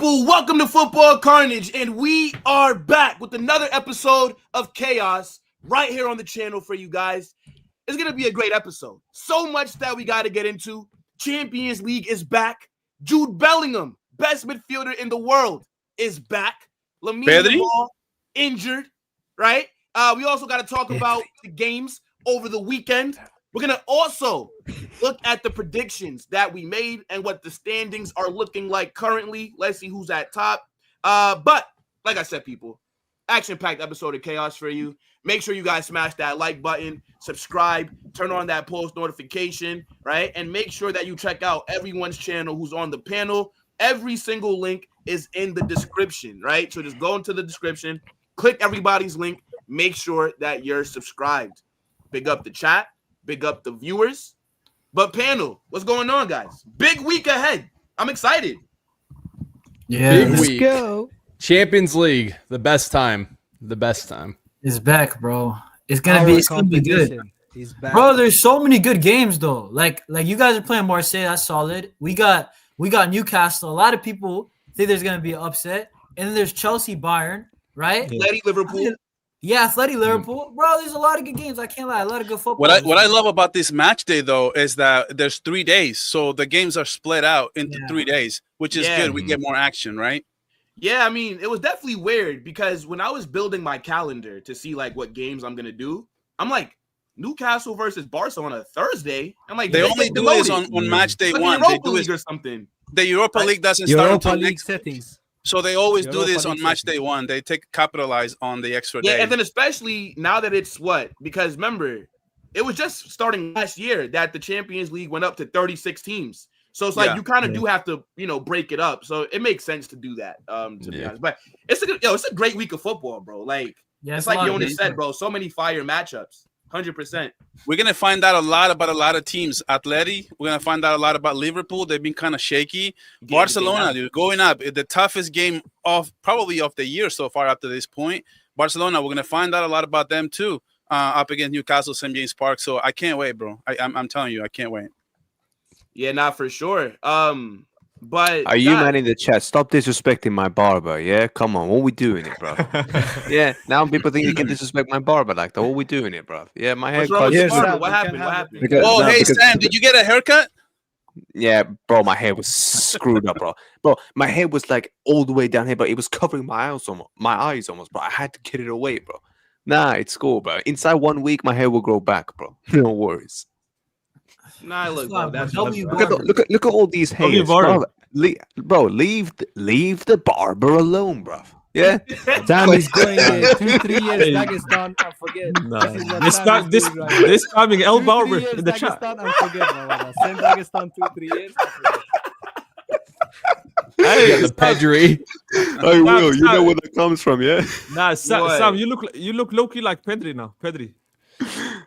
people, welcome to Football Carnage, and we are back with another episode of Chaos right here on the channel for you guys. It's going to be a great episode. So much that we got to get into. Champions League is back. Jude Bellingham, best midfielder in the world, is back. Lamine Yamal injured, right? We also got to talk about the games over the weekend. We're going to also look at the predictions that we made and what the standings are looking like currently. Let's see who's at top. But like I said, people, action-packed episode of Chaos for you. Make sure you guys smash that like button, subscribe, turn on that post notification, right? And make sure that you check out everyone's channel who's on the panel. Every single link is in the description, right? So just go into the description, click everybody's link, make sure that you're subscribed. Big up the chat. Big up the viewers. But panel, what's going on, guys? Big week ahead. I'm excited. Yeah, Big week. Go. Champions League, the best time. The best time. It's back, bro. It's gonna be good. He's back. Bro, there's so many good games though. Like you guys are playing Marseille, that's solid. We got Newcastle. A lot of people think there's gonna be an upset. And then there's Chelsea, Bayern, right? Athletic Liverpool. Yeah, Athletic Liverpool. Bro, there's a lot of good games. I can't lie. A lot of good football. What I love about this match day, though, is that there's 3 days. So the games are split out into 3 days, which is good. We get more action, right? Yeah, I mean, it was definitely weird because when I was building my calendar to see, like, what games I'm going to do, I'm like, Newcastle versus Barça on a Thursday. I'm like, they only do this on match day like 1. Europa They do League it or something. The Europa League doesn't start until League next settings. So they always do Europa this on League match day 1. They capitalize on the extra day. Yeah, and then especially now that it's because remember, it was just starting last year that the Champions League went up to 36 teams. So it's like you kind of do have to, break it up. So it makes sense to do that, to be honest. But it's a great week of football, bro. Like it's like Jonas said, bro. So many fire matchups. 100%. We're gonna find out a lot about a lot of teams. Atleti, we're gonna find out a lot about Liverpool. They've been kind of shaky. Barcelona, dude, going up. The toughest game probably of the year so far up to this point. Barcelona, we're gonna find out a lot about them too. Up against Newcastle, St. James Park. So I can't wait, bro. I'm telling you, I can't wait. Yeah, not for sure. But are you man in the chat? Stop disrespecting my barber. Yeah, come on. What we doing it, bro? Yeah, now people think you can disrespect my barber like that. What we doing it, bro? Yeah, my haircut. What happened? Sam, did you get a haircut? Yeah, bro, my hair was screwed up, bro. Bro, my hair was like all the way down here, but it was covering my eyes almost, bro. I had to get it away, bro. Nah, it's cool, bro. Inside 1 week, my hair will grow back, bro. No worries. Nah, look, bro. That's look at all these hairs, bro. Leave the barber alone, bro. Yeah, Sam is going 2-3 years Dagestan and forget. This coming El Barber in the chat. Dagestan and forget. Send Dagestan 2-3 years. Hey, the Pedri. I will. You know where that comes from, yeah? Nah, Sam, you look low-key like Pedri now. Pedri.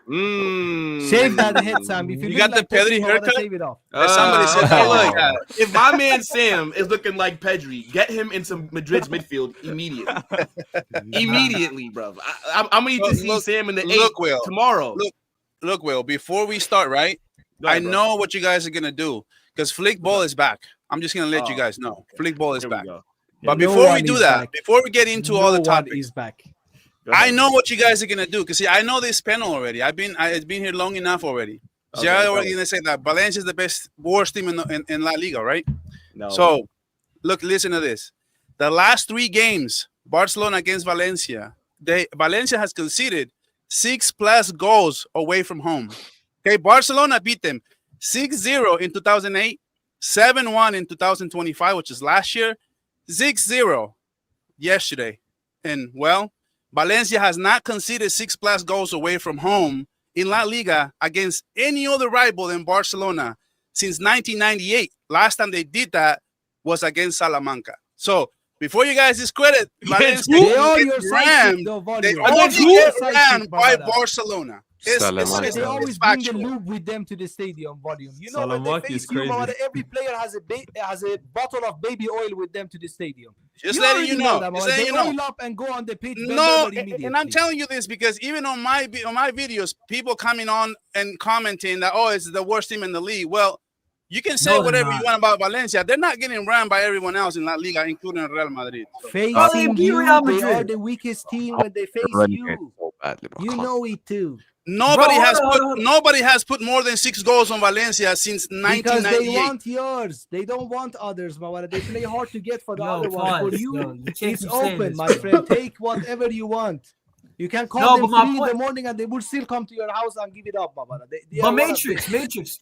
Shave that head, Sam. If you got the Pedri haircut, shave it off. Somebody said, if my man Sam is looking like Pedri, get him into Madrid's midfield immediately. Immediately, bro. I'm gonna need to see Sam in the 8 tomorrow. Look, Will. Before we start, right? I know what you guys are gonna do because Flick Ball is back. I'm just gonna let you guys know. Flick Ball is back. But before we do that, before we get into all the topics, he's back. I know what you guys are gonna do because see, I know this panel already. It's been here long enough already. So I'm already gonna say that Valencia is the worst team in La Liga, right? No. So, listen to this. The last 3 games, Barcelona against Valencia, Valencia has conceded 6+ goals away from home. Okay, Barcelona beat them 6-0 in 2008, 7-1 in 2025, which is last year, 6-0 yesterday, and Valencia has not conceded 6+ goals away from home in La Liga against any other rival than Barcelona since 1998. Last time they did that was against Salamanca. So before you guys discredit Valencia, they only get rammed by Barcelona. They always bring the lube with them to the stadium. Volume. You know when they face you, every player has a bottle of baby oil with them to the stadium. Just letting you know. They oil up and go on the pitch. No, and I'm telling you this because even on my videos, people coming on and commenting that it's the worst team in the league. Well, You can say No, they're whatever not. you want about Valencia. They're not getting ran by everyone else in La Liga, including Real Madrid. So. they Facing beat you, Real they are Madrid. the weakest team when they face Relegated you. so badly, bro. You Come on. know it too. Nobody Bro, has hold put on. nobody has put more than 6 goals on Valencia since Because they 1998. want yours. They don't want others, Mawala. They play hard to get for the Yo, other one. For pause. you, Yo, you can't it's keep saying open, this, my bro. friend. Take whatever you want. You can call No, them but my 3 in the point- morning and they will still come to your house and give it up, Mawala. They But are one of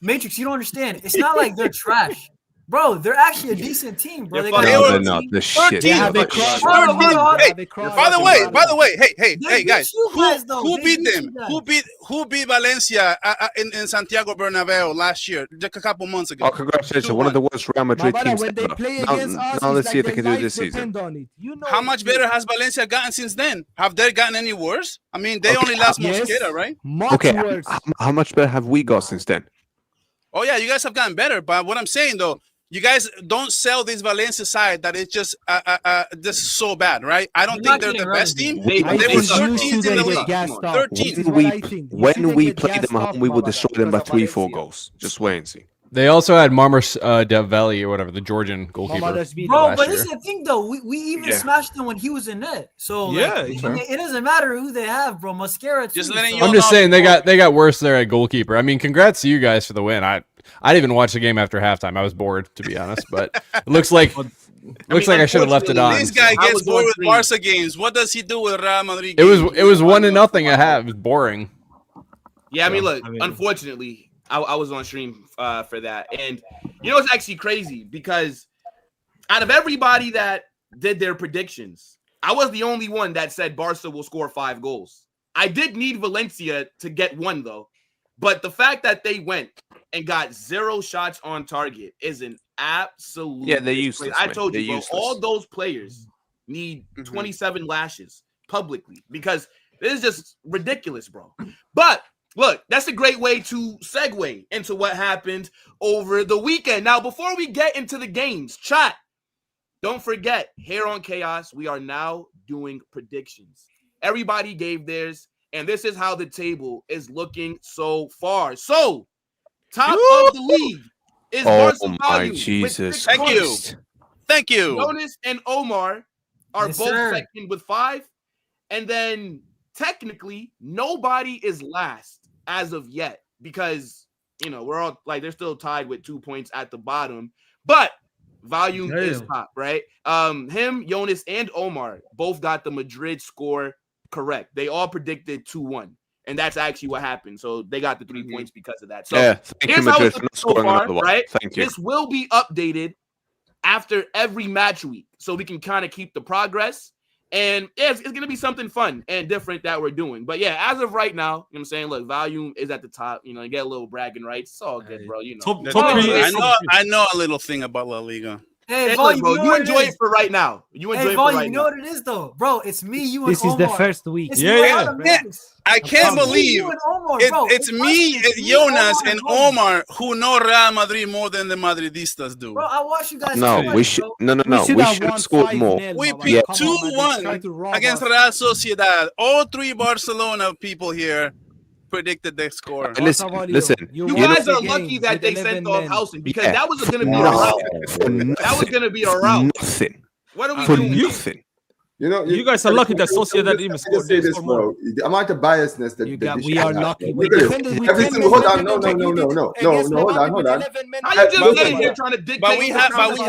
Matrix, you don't understand. It's not like they're trash. Bro, they're actually a decent team, bro. They're They got fucking- a No, good they're not. team. They're shit. They have a Fucking crush. right. Hold on. Hey, They have a crush. By the way, hey, They guys, beat you guys, though. who They beat beat them? you guys. Who beat Valencia in Santiago Bernabéu last year, just a couple months ago? Oh, congratulations! One of the worst Real Madrid Mawala, teams when they ever. play Now- against us, now let's it's see if like they their can do lives this season. depend on it. You know How it much too. better has Valencia gotten since then? Have they gotten any worse? I mean, they only lost Yes. Mosquera, right? Much Okay, worse. how much better have we got since then? Oh yeah, you guys have gotten better. But what I'm saying though, you guys don't sell this Valencia side that it's just this is so bad, right? I don't They're think not they're getting the best team. relegated. I They think were you 13th in the shouldn't league. get gassed up. 13th. This is what I think. You When shouldn't we get play them gassed at up, home, we will Mawala, destroy them by because of 3-4 Valencia. goals. Just wait and see. They also had Marmar Delveli or whatever, the Georgian goalkeeper. Mawala's beating Bro, last but year. this is the thing, though. We even Yeah. smashed them when he was in net. So, like, Yeah, sure. it doesn't matter who they have, bro. Mascara, Just too, letting so- you I'm just know- saying they got worse there at goalkeeper. I mean, congrats to you guys for the win. I didn't even watch the game after halftime. I was bored, to be honest. But it looks like I should have left it on. This guy I gets was bored on with stream. Barca games. What does he do with Real Madrid? It was games? 1-0 at half. It was boring. Yeah, I mean, look, I mean- unfortunately, I was on stream for that. And you know, it's actually crazy because out of everybody that did their predictions, I was the only one that said Barca will score 5 goals. I did need Valencia to get 1, though. But the fact that they went and got 0 shots on target is an absolute. Yeah, they're useless, I man. told you, They're bro, useless. all those players need 27 lashes publicly because this is just ridiculous, bro. But look, that's a great way to segue into what happened over the weekend. Now, before we get into the games, chat, don't forget, here on Chaos, we are now doing predictions. Everybody gave theirs, and this is how the table is looking so far. So, top of the league is Oh Barca my Volume with Jesus! 6 Thank you. points. Thank you. Jonas and Omar are Yes, both sir. second with 5. And then technically, nobody is last as of yet because, you know, we're all like, they're still tied with 2 points at the bottom. But Volume is Damn. top, right? Him, Jonas, and Omar both got the Madrid score correct. They all predicted 2-1. And that's actually what happened. So they got the 3 points because of that. So Yeah, thank you, here's how Madrid, it's for looking not so scoring far, another one. right? Thank you. This will be updated after every match week, so we can kind of keep the progress. And yeah, it's going to be something fun and different that we're doing. But yeah, as of right now, you know what I'm saying? Look, Volume is at the top. You know, you get a little bragging rights. It's all good, bro. You know. Top That's top good. three. I know a little thing about La Liga. Hey, Hey, Volume, look, bro, you know you what enjoy it it is. for right now. You enjoy Hey, it for Volume, right you now. know what it is, though? Bro, it's me, you, and This is the Omar. first week. It's Yeah, me, yeah. Adam Matrix. I can't It's me, believe you, and Omar, it, bro. it's us, me, it's me, Jonas, Omar, and Volume. Omar who know Real Madrid more than the Madridistas do. Bro, I watch you guys. No, so much, we should. bro. No. should We have should won have scored more. 5-0, We Mawala. beat Come on, man. They tried 2-1 to rob against us. Real Sociedad. All 3 Barcelona people here predicted the score. Listen, Volume. listen. You won guys the are game lucky that with they 11 sent off men. Housen because Yeah. that was going to be a Nothing. route. For nothing. That was going to be a route. Nothing. What are we For doing? nothing. You know, You guys are lucky that Sociedad even just scored. say They this, scored more. bro. The amount of biasness that We are lucky. We Look at defended it. with Every 10 single. men. Hold on, Look at what you did no. against Hold Levante on, with hold on. 11 men. How you just But- getting here trying to dictate? But we have You're Negreira. lucky.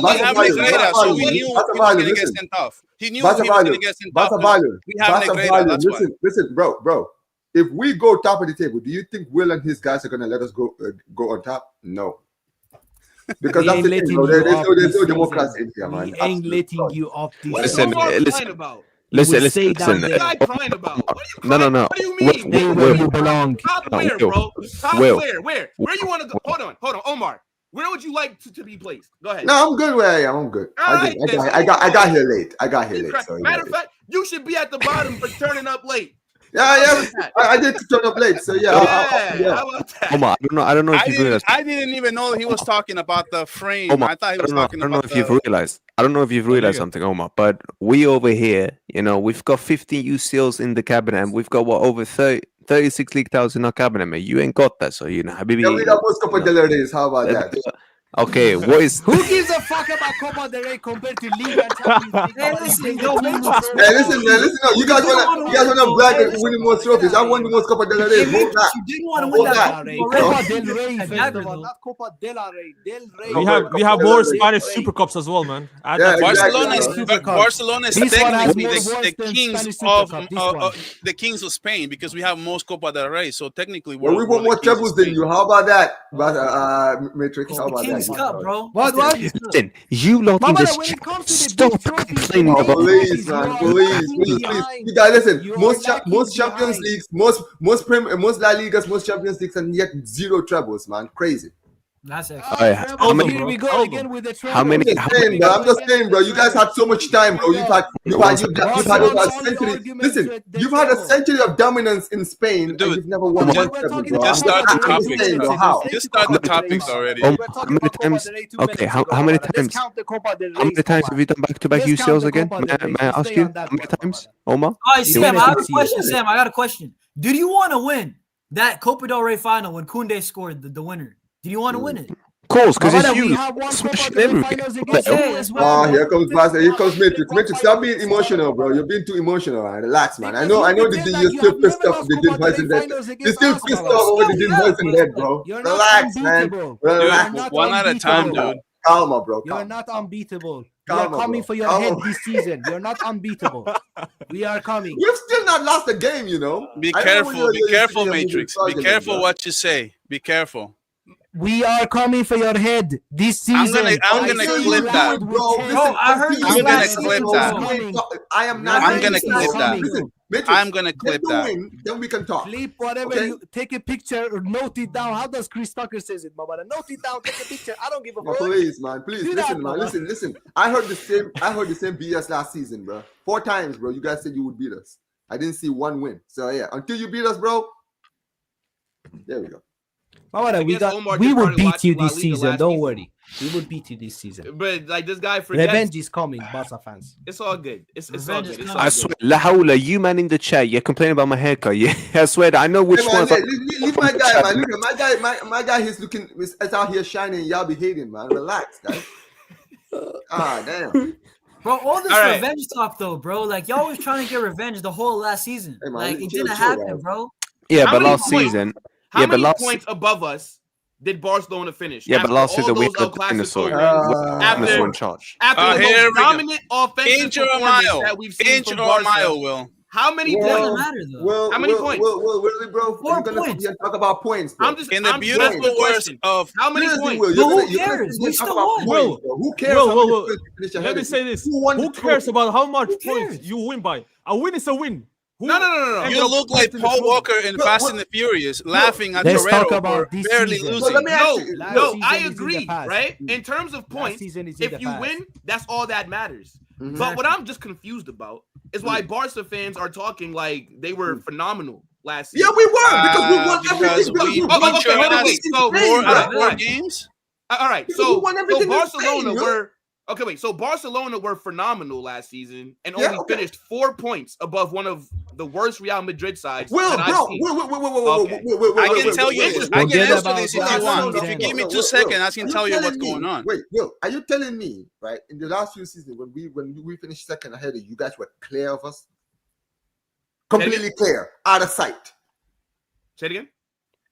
We have Negreira, so we knew he was going to get listen. sent off. He knew Barca he was going to Volume. get sent off. Barca Volume. We have Barca Negreira, Volume. that's why. Listen, bro. If we go top of the table, do you think Will and his guys are going to let us go on top? No. Because We that's ain't the thing, letting bro. you There's up no this democracy in season. here, man. We ain't letting you up this What is Listen, Omar listen. crying about? Listen, will say listen. down What there. are you guys crying about? What are you No, crying? no. What do you Will- mean? Stay Will- where you belong. Top No, where, Will. bro? Top Will. where? Where you want to go? Hold on, Omar. Where would you like to be placed? Go ahead. No, I'm good where I am. I'm good. All right, then. I got here late. So, Matter of fact, you should be at the bottom for turning up late. yeah. I did turn up late, so yeah. How about that? Omar, I don't know if I you've realized. didn't even know he was talking about the frame. Omar, I thought he I was don't know. I talking don't know about if you've realized. I don't know if you've realized something, Omar. But we over here, we've got 15 UCLs in the cabinet, and we've got over 30. 36 league titles in our cabinet, mate. You ain't got that, so you know, Habibi. Yeah, we got most Copa del Rey's. How about that? Okay, what is? Who gives a fuck about Copa del Rey compared to League and Champions League? Hey, listen, yo, Man, listen. No, you guys wanna brag at winning more trophies. I won the most Copa del Rey. Hold that. You didn't want to win that. Copa del Rey, first of all, not Copa del Rey. Del Rey. We have more Spanish Super Cups as well, man. Yeah, Barcelona exactly. Barcelona is This one has technically more the worse than kings Spanish Super Cup, this one. the kings of Spain because we have most Copa del Rey. So technically, Well, we won more trebles than you. How about that? But Matrix, how about King's that? Cup, bro. What? Listen, you lot in this when it comes to the stop big trophies, complaining the about. Please, man, please. You guys, listen. You are Most lacking Champions behind. Leagues, most La Ligas, most Champions Leagues, and yet 0 trebles, man. Crazy. That's it. How many? Here we go again with the How many? I'm just saying, bro. You guys had so much time, bro. You've had over a century. Listen, you've had a century of dominance in Spain, and you've never won one treble, bro. Just start the I'm just saying, bro. topics. How? Just start the topics already. How many times? Okay, how many times? How many times have you done back-to-back UCLs again? May I ask you? How many times, Omar? All right, Sam, I have a question. Sam, I got a question. Did you want to win that Copa del Rey final when Koundé scored the winner? Did you want to win it? Of course, because it's We you. have one Smash Copa del Rey everything. finals What the against hell? you as well. Here comes Barca. Here comes Matrix. Matrix, stop being emotional, bro. You're being too emotional, man. Relax, man. I know you're still pissed off. They did poison that. You're still pissed off over the did poison that, bro. Relax, man. Relax. One at a time, dude. Calma, bro. You're Calma. not unbeatable. We Calma, are coming bro. for your Calma. head this season. You're not unbeatable. We are coming. We've still not lost a game, you know. Be I know careful. you're Be careful, moving Matrix. Be fraudulent, careful bro. what you say. Be careful. We are coming for your head this I'm season. gonna clip that. Bro, listen, I heard until you I'm gonna last clip season, that. bro. I am not. I'm gonna clip that. Listen, Matrix, I'm gonna get clip the that. win, then we can talk. Clip whatever Okay. you take a picture or note it down. How does Chris Tucker says it, Mama? Note it down, take a picture. I don't give a No, fuck. please, man. Please Do listen, that, man. Baba. Listen. I heard the same BS last season, bro. 4 times, bro. You guys said you would beat us. I didn't see one win. So yeah, until you beat us, bro. There we go. Mama, guess Omar we just will started beat watching you La this Liga season. last Don't season. worry. We will beat you this season. But like this guy forgets. Revenge is coming, Barca fans. It's all good. It's all Revenge good. is It's coming. all I good. swear, La Hawla, you man in the chat, you're complaining about my haircut. Yeah, I swear that I know which Hey, man, ones. hey, leave my guy, man. Look at my guy. He's looking. Is out here shining. Y'all be hating, man. Relax, guys. Damn. Bro, all this All right. revenge talk, though, bro. Like, y'all was trying to get revenge the whole last season. Hey, man, like, it chill, didn't chill, happen, guys. bro. Yeah, How but many last points? season. How Yeah, but many last points above us did Barcelona finish? Yeah, but after last all season we those had El a Clasico dinosaur. wins, After- Dinosaur in charge. after the Here most we go. dominant offensive Inch or a performance mile. that we've seen Inch from or a Barca, mile, Will. how many It Well, doesn't points? matter, though. How many points? Really, bro? Four You're gonna points. sit here and talk about points, bro. I'm just In the I'm beautiful asking the words question. of How many Seriously, points? Will, But you're who gonna- you're gonna cares? sit We here and talk still about won. points, bro. Who cares? Will, how Will, many Will. points you finish ahead Let me of say you? this. Who won the Who cares trophy? about how much Who points cares? you win by? A win is a win. Who No. ended You up look like fighting the Paul trophy? Walker in Look, Fast what- and the Furious, laughing at Let's talk Toretto about for this barely season. losing. let me ask you- Last No, season I is in the agree, past. right? In terms of Last points, season is in if the you past. win, that's all that matters. But what I'm just confused about is why Barca fans are talking like they were phenomenal last season. Yeah, we were because we won Because everything. bro. we We beat won okay, your hold on, ass wait. So, 4 all out of right, 4 all right. games. All right, Because so we won everything in Barcelona Spain, yo. were okay. Wait, so Barcelona were phenomenal last season and Yeah, only okay. finished 4 points above one of the worst Real Madrid sides Will, that I've bro, seen. I can tell you. I Forget can answer about this if last you want. season. If you give me No, 2 Will, seconds, I are can you tell you what's telling me- going on. Wait, Will, are you telling me, right, in the last few seasons when we finished second ahead of you guys were clear of us? Completely clear, out of sight. Say it again.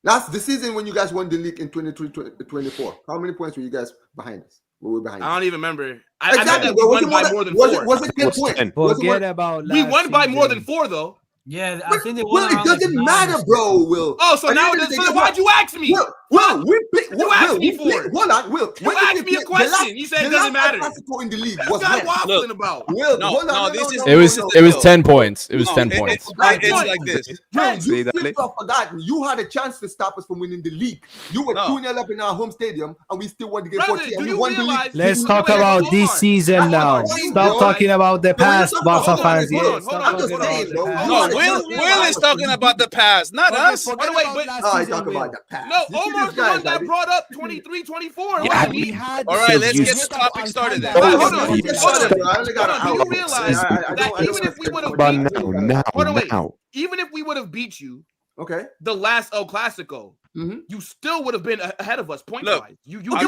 Last the season when you guys won the league in 23-24, how many points were you guys behind us? We were behind. I don't even remember. I know Exactly, that bro. we Was won it by more more than than 4. Was it 10 Was points? 10. Was it more- Forget about We last won by more season. than 4, though. Yeah, I think they won. Will, it around, like, doesn't 9 matter, or something. bro. Will. Oh, so At the now end it of the does. day, So why'd you ask me? Will, we play. You asked me for it. Hold on, Will. You asked me a question. You said it doesn't matter. Classico in the league This was guy when? waffling about. Will, No, hold on, no, no, this no, is- no, It was no, it was No. 10 points. It was No, 10 it- points. It's like this. Will, See you that, flipped off for that. You had a chance to stop us from winning the league. You were No. 2-0 up in our home stadium, and we still won the game Brother, 14. do And we you won the league. realize- Let's Wait, talk wait, about hold this on. season Hold now. on, Stop bro. talking about the No, we're past, not Barca talking about fans. it, Yeah, hold on, stop hold on. I'm talking just about saying, the bro. past. You No, had a Will chance to is win. talking about the past, not Okay, us. forget Wait, about but- last Oh, I season, talk Will. about the past. No, You see Omar's this the guy, one that like- brought up 23, 24. Yeah, What I do you mean- mean? had All right, let's you- get the topic started then. Hold on, Hold hold on, on. let's get started, bro. I only got an Do you hour. realize I that don't even if we wanna would have spend But beat too much Hold on, wait. now. Even if we would have beat you, Okay. the last El Clasico, you still would have been ahead of us point-wise. You No,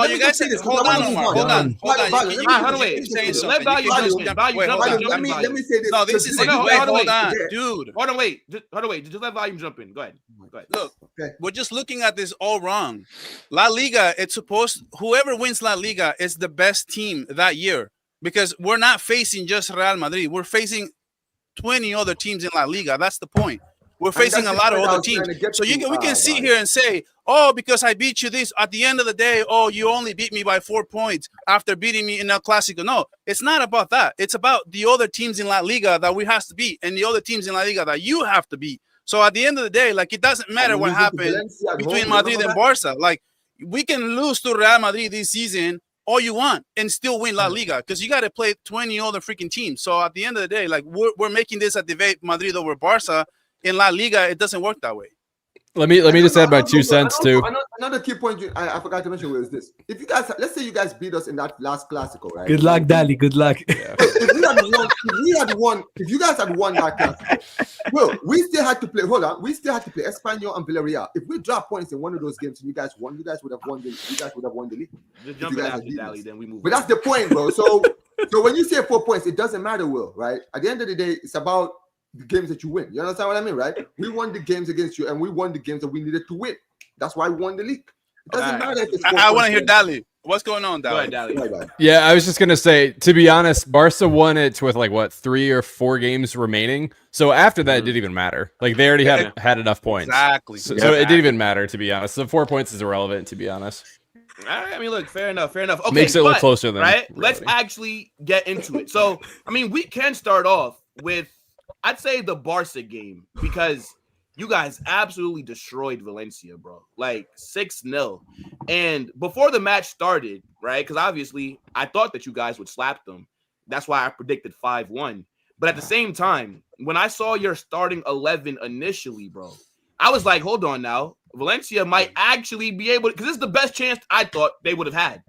you guys said, hold on. Let me say this. No, this is it. Hold on, dude. Hold on, wait. Just let volume jump in. Go ahead. Look, we're just looking at this all wrong. La Liga, whoever wins La Liga is the best team that year, because we're not facing just Real Madrid. We're facing 20 other teams in La Liga. That's the point. We're facing a lot of other teams. So we can sit here and say, oh, because I beat you this. At the end of the day, oh, you only beat me by 4 points after beating me in El Clasico. No, it's not about that. It's about the other teams in La Liga that we have to beat and the other teams in La Liga that you have to beat. So at the end of the day, like, it doesn't matter what happened between Madrid and Barca. Like, we can lose to Real Madrid this season all you want and still win La Liga, because you got to play 20 other freaking teams. So at the end of the day, like, we're making this a debate, Madrid over Barca. In La Liga, it doesn't work that way. Let me just add my 2 cents too. Another key point I forgot to mention was this: if you guys, let's say you guys beat us in that last Clasico, right? Good luck, Dali. Good luck. Yeah. If you guys had won that Clasico, well, we still had to play. Hold on, we still had to play Espanyol and Villarreal. If we drop points in one of those games and you guys won, you guys would have won the league. Just jump in after Dali, then we move. But that's the point, bro. So when you say 4 points, it doesn't matter, Will, right? At the end of the day, it's about the games that you win. You understand what I mean, right? We won the games against you, and we won the games that we needed to win. That's why we won the league. It doesn't matter if it's I want to hear Dali. What's going on, Dali? Yeah, I was just gonna say, to be honest, Barca won it with like 3 or 4 games remaining. So after that, it didn't even matter. Like, they already had enough points. Exactly. So it didn't even matter, to be honest. The 4 points is irrelevant, to be honest. I mean, look, fair enough. Okay, makes it look closer than right. Really. Let's actually get into it. So, I mean, we can start off with, I'd say, the Barca game, because you guys absolutely destroyed Valencia, bro. Like 6-0. And before the match started, right? Because obviously I thought that you guys would slap them. That's why I predicted 5-1. But at the same time, when I saw your starting 11 initially, bro, I was like, hold on now. Valencia might actually be able to, because this is the best chance I thought they would have had.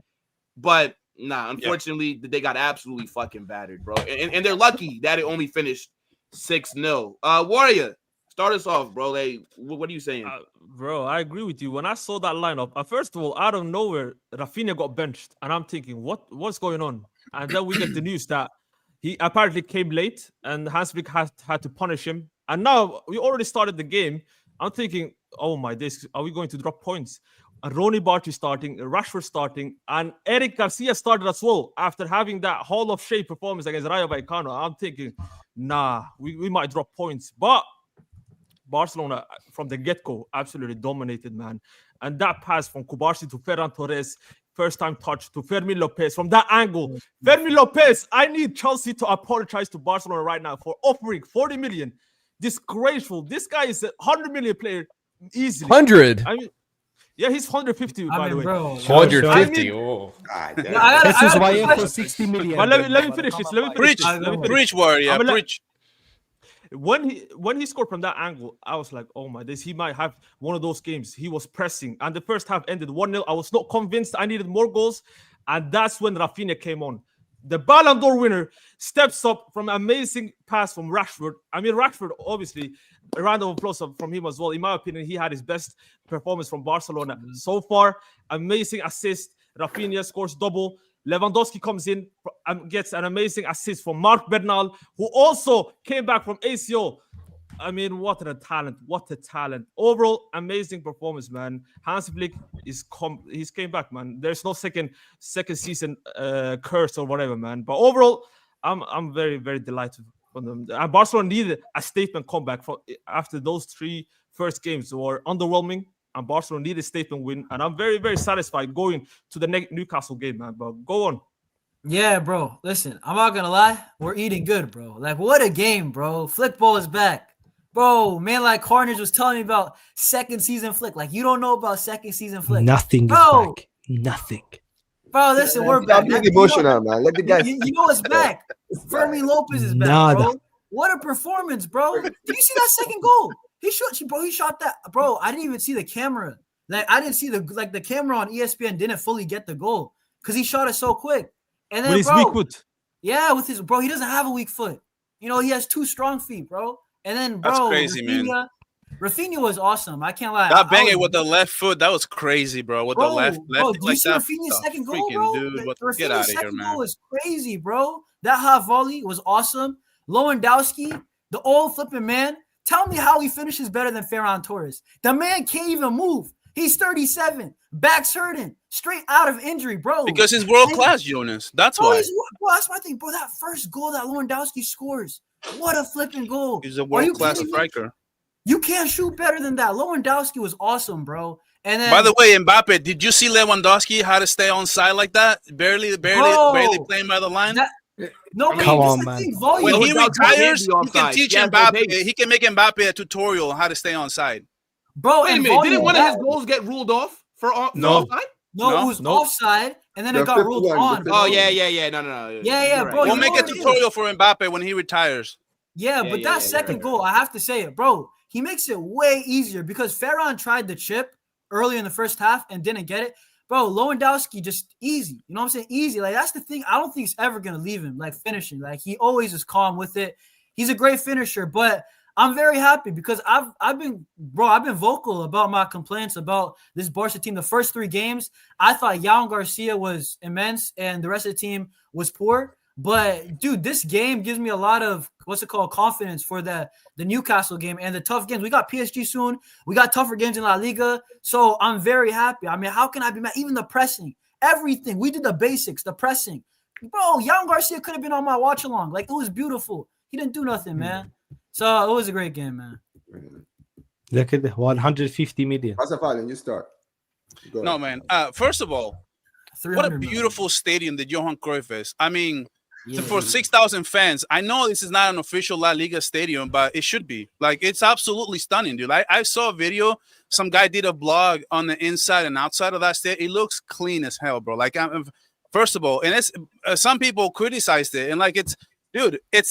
But nah, unfortunately, they got absolutely fucking battered, bro. And they're lucky that it only finished 6-0. Warrior, start us off, bro. Like, what are you saying? Bro, I agree with you. When I saw that lineup, first of all, out of nowhere, Rafinha got benched, and I'm thinking, what's going on? And then we get the news that he apparently came late, and Hans Flick had to punish him. And now we already started the game. I'm thinking, oh my days, are we going to drop points? Ronny Barty starting, Rashford starting, and Eric Garcia started as well after having that Hall of Shame performance against Rayo Vallecano. I'm thinking, nah, we might drop points. But Barcelona, from the get-go, absolutely dominated, man. And that pass from Kubarsi to Ferran Torres, first-time touch to Fermin Lopez, from that angle. Fermin Lopez, I need Chelsea to apologize to Barcelona right now for offering 40 million. Disgraceful. This guy is a 100 million player easily. 100? I mean, yeah, he's 150, by the way. Bro, 150. Oh. This is why for 60 million. But let me finish this. Preach, Warrior. Preach. When he scored from that angle, I was like, oh my days, he might have one of those games. He was pressing, and the first half ended 1-0. I was not convinced. I needed more goals, and that's when Rafinha came on. The Ballon d'Or winner steps up from an amazing pass from Rashford. I mean, Rashford, obviously, a round of applause from him as well. In my opinion, he had his best performance from Barcelona so far. Amazing assist. Rafinha scores double. Lewandowski comes in and gets an amazing assist from Marc Bernal, who also came back from ACO. I mean, what a talent. What a talent. Overall, amazing performance, man. Hans Flick he's came back, man. There's no second season curse or whatever, man. But overall, I'm very, very delighted for them. And Barcelona needed a statement comeback after those 3 first games were underwhelming. And Barcelona needed a statement win. And I'm very, very satisfied going to the Newcastle game, man. But go on. Yeah, bro. Listen, I'm not going to lie. We're eating good, bro. Like, what a game, bro. Flickball is back. Bro, man, like Carnage was telling me about second season Flick. Like, you don't know about second season Flick. Nothing is back. Nothing. Bro, listen, we're back. Stop being emotional, man. Let the guy. You know it's back. Fermin Lopez is back, bro. What a performance, bro. Did you see that second goal? He shot that. Bro, I didn't even see the camera. Like, I didn't see the camera on ESPN didn't fully get the goal because he shot it so quick. And then, with his weak foot. Yeah, with his, bro, he doesn't have a weak foot. You know, he has 2 strong feet, bro. And then, bro, That's crazy, man. Rafinha was awesome. I can't lie. That bang it with the left foot, that was crazy, bro. With the left bro, do you like see that. Rafinha's second goal, bro? Dude, get Rafinha's out of here, second man. goal was crazy, bro. That hot volley was awesome. Lewandowski, the old flipping man. Tell me how he finishes better than Ferran Torres. The man can't even move. He's 37. Back's hurting. Straight out of injury, bro. Because he's world class, Jonas. That's why. Bro, that's my thing, bro. That first goal that Lewandowski scores. What a flipping goal. He's a world class striker. You can't shoot better than that. Lewandowski was awesome, bro. And then, by the way, Mbappe, did you see Lewandowski how to stay on side like that? Barely playing by the line. Come on, man. When he retires, he can teach Mbappe. He can make Mbappe a tutorial on how to stay on side. Bro, wait a minute. Didn't one of his goals get ruled off for offside? No, it was offside, and then it got ruled on. Oh, yeah. No. Yeah, bro. We'll make a tutorial for Mbappe when he retires. Yeah, but that second goal, I have to say it, bro. He makes it way easier because Ferran tried the chip early in the first half and didn't get it. Bro, Lewandowski just easy. You know what I'm saying? Easy. Like, that's the thing. I don't think he's ever going to leave him, like, finishing. Like, he always is calm with it. He's a great finisher, but I'm very happy because I've been vocal about my complaints about this Barca team. The first 3 games, I thought Yamal Garcia was immense and the rest of the team was poor. But, dude, this game gives me a lot of, confidence for the Newcastle game and the tough games. We got PSG soon. We got tougher games in La Liga. So I'm very happy. I mean, how can I be mad? Even the pressing, everything. We did the basics, the pressing. Bro, Yamal Garcia could have been on my watch along. Like, it was beautiful. He didn't do nothing, man. So it was a great game, man. Look at the 150 million. Pasafalin, you start. No, man. First of all, what a beautiful stadium that Johan Cruyff is. I mean, for 6,000 fans, I know this is not an official La Liga stadium, but it should be. Like, it's absolutely stunning, dude. I saw a video. Some guy did a blog on the inside and outside of that stadium. It looks clean as hell, bro. Like, first of all, and it's some people criticized it, and like, it's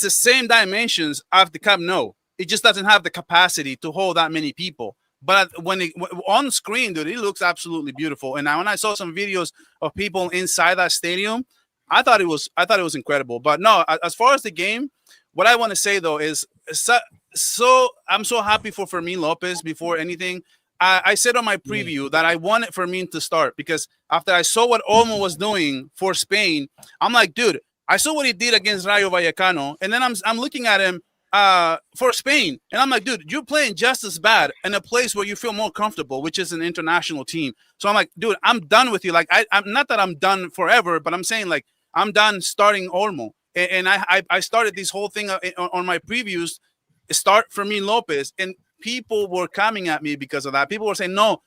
the same dimensions of the Camp Nou. It just doesn't have the capacity to hold that many people. But when on screen, dude, it looks absolutely beautiful. And now when I saw some videos of people inside that stadium, I thought it was incredible. But no, as far as the game, what I want to say though is so I'm so happy for Fermin Lopez before anything. I said on my preview that I wanted Fermin to start because after I saw what Olmo was doing for Spain, I'm like, dude, I saw what he did against Rayo Vallecano, and then I'm looking at him for Spain, and I'm like, dude, you're playing just as bad in a place where you feel more comfortable, which is an international team. So I'm like, dude, I'm done with you. Like, I'm not that I'm done forever, but I'm saying like I'm done starting Olmo, and I started this whole thing on my previews. Start Fermin Lopez, and people were coming at me because of that. People were saying, no,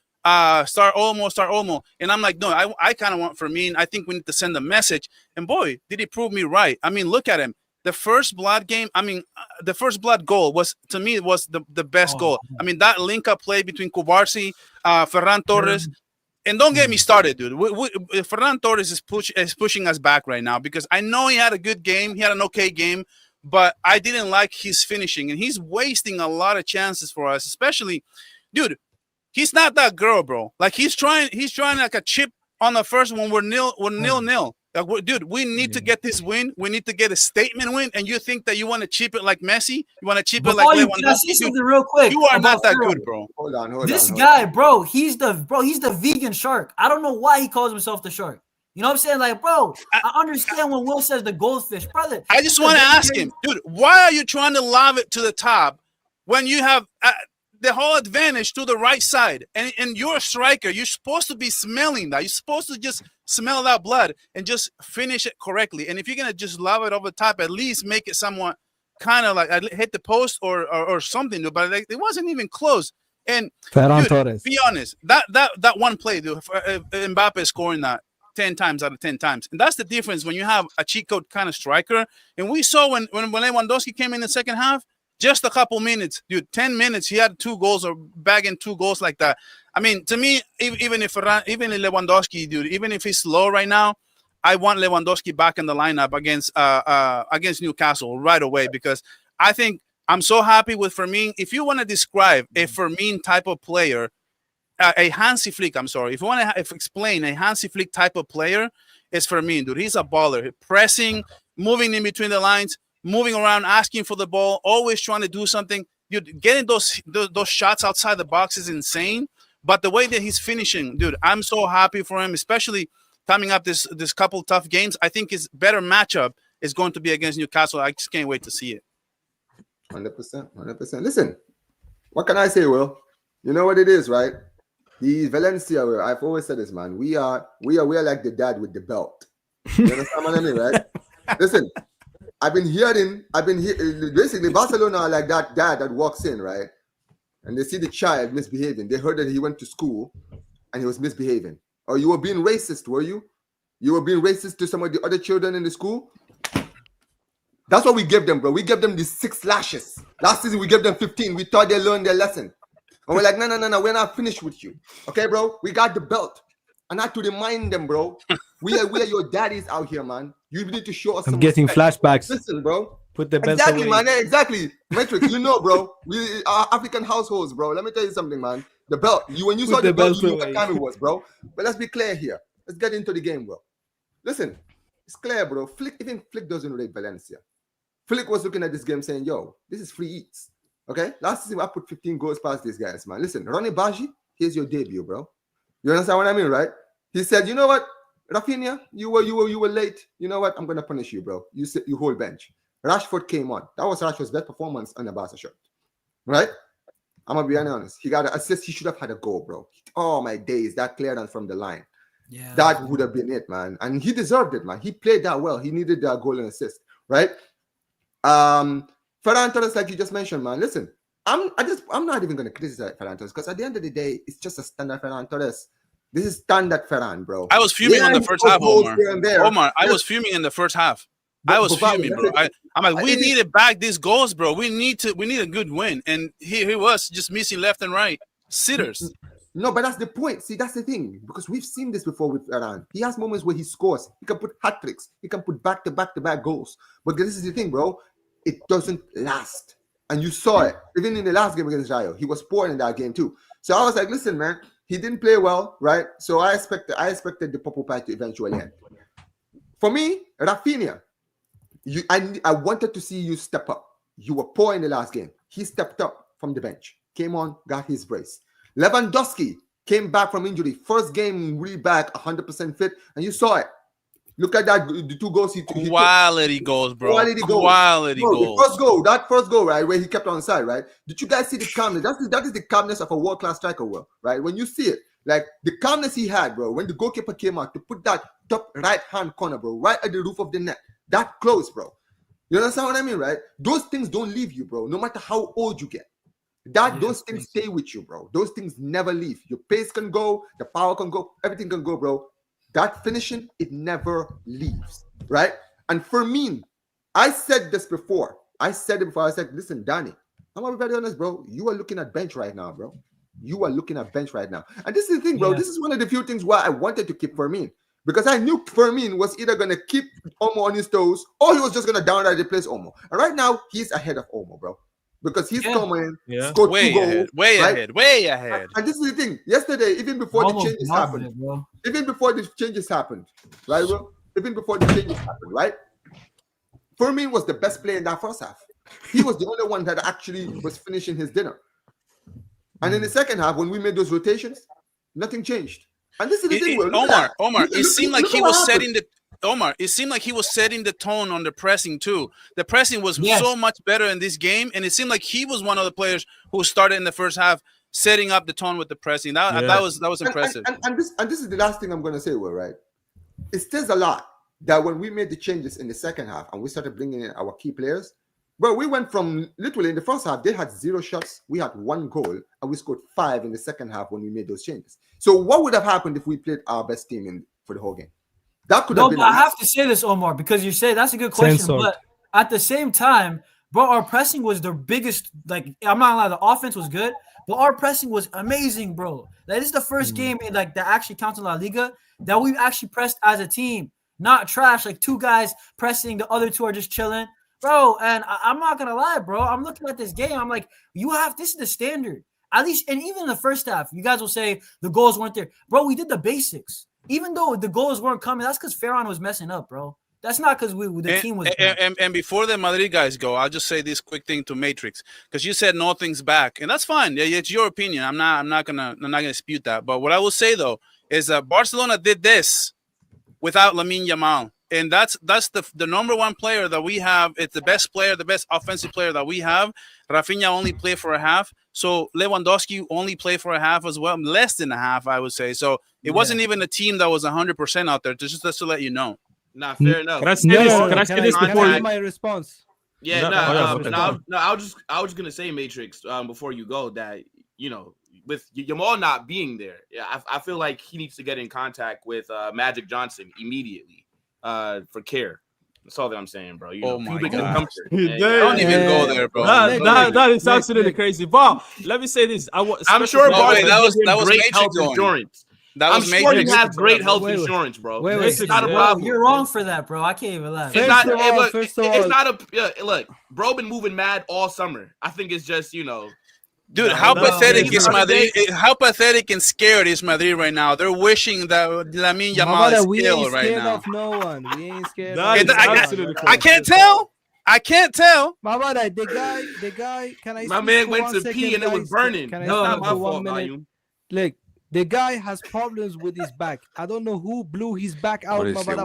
start Olmo. And I'm like, no, I kind of want Fermin. I think we need to send a message. And boy, did he prove me right. I mean, look at him. The first blood game, the first blood goal was, to me, was the best goal. I mean, that link-up play between Cubarsí, Ferran Torres. And don't get me started, dude. Ferran Torres is pushing us back right now because I know he had a good game. He had an okay game. But I didn't like his finishing, and he's wasting a lot of chances for us, especially, dude, he's not that girl, bro. Like, he's trying like a chip on the first one. We're nil. Like, dude, we need to get this win. We need to get a statement win. And you think that you want to chip it like Messi? You want to chip it like Lewandowski? Real quick. You are not that good, bro. Hold on. This guy, bro, he's the vegan shark. I don't know why he calls himself the shark. You know what I'm saying? Like, bro, I understand when Will says the goldfish, brother. I just want to ask him, dude, why are you trying to lob it to the top when you have the whole advantage to the right side? And you're a striker. You're supposed to be smelling that. You're supposed to just smell that blood and just finish it correctly. And if you're going to just lob it over the top, at least make it somewhat kind of like hit the post or something. But like, it wasn't even close. And dude, be honest, that one play, dude, Mbappe scoring that 10 times out of 10 times. And that's the difference when you have a cheat code kind of striker. And we saw when Lewandowski came in the second half, just a couple minutes, dude, 10 minutes, he had 2 goals or bagging 2 goals like that. I mean, to me, even if Lewandowski, dude, even if he's slow right now, I want Lewandowski back in the lineup against Newcastle right away because I think I'm so happy with Fermin. If you want to describe a Fermin type of player, a Hansi Flick, I'm sorry. If you want to explain a Hansi Flick type of player, it's Fermin, dude. He's a baller. Pressing, moving in between the lines, moving around, asking for the ball, always trying to do something. dude, getting those shots outside the box is insane. But the way that he's finishing, dude, I'm so happy for him, especially coming up this couple tough games. I think his better matchup is going to be against Newcastle. I just can't wait to see it. 100%. Listen, what can I say, Will? You know what it is, right? The Valencia, I've always said this, man. We are like the dad with the belt. You understand what I mean, right? Listen, I've been hearing basically Barcelona are like that dad that walks in, right? And they see the child misbehaving. They heard that he went to school and he was misbehaving. Or you were being racist, were you? You were being racist to some of the other children in the school? That's what we give them, bro. We give them these 6 lashes. Last season, we gave them 15. We thought they learned their lesson. And we're like, no, we're not finished with you. Okay, bro? We got the belt. And I had to remind them, bro. We are your daddies out here, man. You need to show us some getting respect. flashbacks. Listen, bro. Put the belt exactly, away. man. Exactly. Matrix, you know, bro. We are African households, bro. Let me tell you something, man. The belt. When you saw the belt, you knew what time it was, bro. But let's be clear here. Let's get into the game, bro. Listen, it's clear, bro. Even Flick doesn't rate Valencia. Flick was looking at this game saying, yo, this is free eats. Okay? Last season, I put 15 goals past these guys, man. Listen, Ronnie Baji, here's your debut, bro. You understand what I mean, right? He said, you know what, Rafinha, you were late. You know what? I'm gonna punish you, bro. You hold bench. Rashford came on. That was Rashford's best performance on the Barca shirt. Right? I'm gonna be honest. He got an assist. He should have had a goal, bro. Oh my days, that clearance from the line. Yeah, that would have been it, man. And he deserved it, man. He played that well. He needed that goal and assist, right? Ferran Torres, like you just mentioned, man. Listen, I'm not even gonna criticize Ferran Torres because at the end of the day, it's just a standard Ferran Torres. This is standard Ferran, bro. I was fuming in the first half, Omar. I was fuming in the first half. I was fuming, bro. I'm like, we needed back these goals, bro. We need a good win, and he was just missing left and right sitters. No, but that's the point. See, that's the thing, because we've seen this before with Ferran. He has moments where he scores. He can put hat tricks. He can put back-to-back goals. But this is the thing, bro. It doesn't last. And you saw it. Even in the last game against Rayo, he was poor in that game too. So I was like, listen, man, he didn't play well, right? So I expected the purple pie to eventually end. For me, Rafinha, I wanted to see you step up. You were poor in the last game. He stepped up from the bench, came on, got his brace. Lewandowski came back from injury. First game, really back, 100% fit, and you saw it. Look at that, the 2 goals. Quality goals, bro. Quality goals. Bro, that first goal, right, where he kept on side, right? Did you guys see the calmness? That is the calmness of a world-class striker, right? When you see it, like the calmness he had, bro, when the goalkeeper came out to put that top right-hand corner, bro, right at the roof of the net, that close, bro. You understand what I mean, right? Those things don't leave you, bro, no matter how old you get. Those things stay with you, bro. Those things never leave. Your pace can go, the power can go, everything can go, bro. That finishing, it never leaves, right? And Fermin, I said this before. I said, listen, Danny, I'm going to be very honest, bro. You are looking at bench right now, bro. You are looking at bench right now. And this is the thing, bro. Yeah. This is one of the few things why I wanted to keep Fermin. Because I knew Fermin was either going to keep Olmo on his toes or he was just going to downright replace Olmo. And right now, he's ahead of Olmo, bro. Because he's coming, scored 2 goals. Way ahead. And this is the thing. Yesterday, even before the changes happened, right, bro? Even before the changes happened, right? Fermin was the best player in that first half. He was the only one that actually was finishing his dinner. And in the second half, when we made those rotations, nothing changed. And this is the thing, Omar, it seemed like he was setting the tone on the pressing too. The pressing was so much better in this game, and it seemed like he was one of the players who started in the first half setting up the tone with the pressing. That was impressive. And this is the last thing I'm going to say, Will, right? It says a lot that when we made the changes in the second half and we started bringing in our key players, bro, we went from literally in the first half, they had 0 shots, we had 1 goal, and we scored 5 in the second half when we made those changes. So what would have happened if we played our best team for the whole game? That could have been. I have to say this, Omar, because you say that's a good question. But at the same time, bro, our pressing was the biggest. Like, I'm not gonna lie, the offense was good, but our pressing was amazing, bro. Like, this is the first game in that actually counts in La Liga that we've actually pressed as a team, not trash. Like 2 guys pressing, the other 2 are just chilling, bro. And I'm not gonna lie, bro. I'm looking at this game. I'm like, this is the standard. At least, and even in the first half, you guys will say the goals weren't there, bro. We did the basics. Even though the goals weren't coming, that's because Ferran was messing up, bro. That's not because the team was bad. And before the Madrid guys go, I'll just say this quick thing to Matrix, because you said nothing's back, and that's fine. Yeah, it's your opinion. I'm not gonna dispute that. But what I will say though is that Barcelona did this without Lamine Yamal. And that's the number one player that we have. It's the best player, the best offensive player that we have. Rafinha only played for a half. So Lewandowski only played for a half as well. Less than a half, I would say. So it wasn't even a team that was 100% out there. Just to let you know. Nah, fair enough. Can I say this before my response? Yeah, I was just gonna say, Matrix, before you go, that with Yamal not being there, I feel like he needs to get in contact with Magic Johnson immediately for care. That's all that I'm saying, bro. My God. Comfort. Don't even go there, bro. That is absolutely crazy. But let me say this. I'm sure that was great Matrix health going. insurance. I'm sure he has great health insurance, bro. It's not a problem. You're wrong for that, bro. I can't even laugh. It's not a look. Bro, been moving mad all summer. I think it's just Dude, how pathetic is Madrid? How pathetic and scared is Madrid right now? They're wishing that Lamine Yamal is ill right now. Of no one. We ain't scared. I can't tell. I can't tell. The guy. Can I? My man went to pee and it was burning. Can I not my fault, Look, the guy has problems with his back. I don't know who blew his back out. Pause on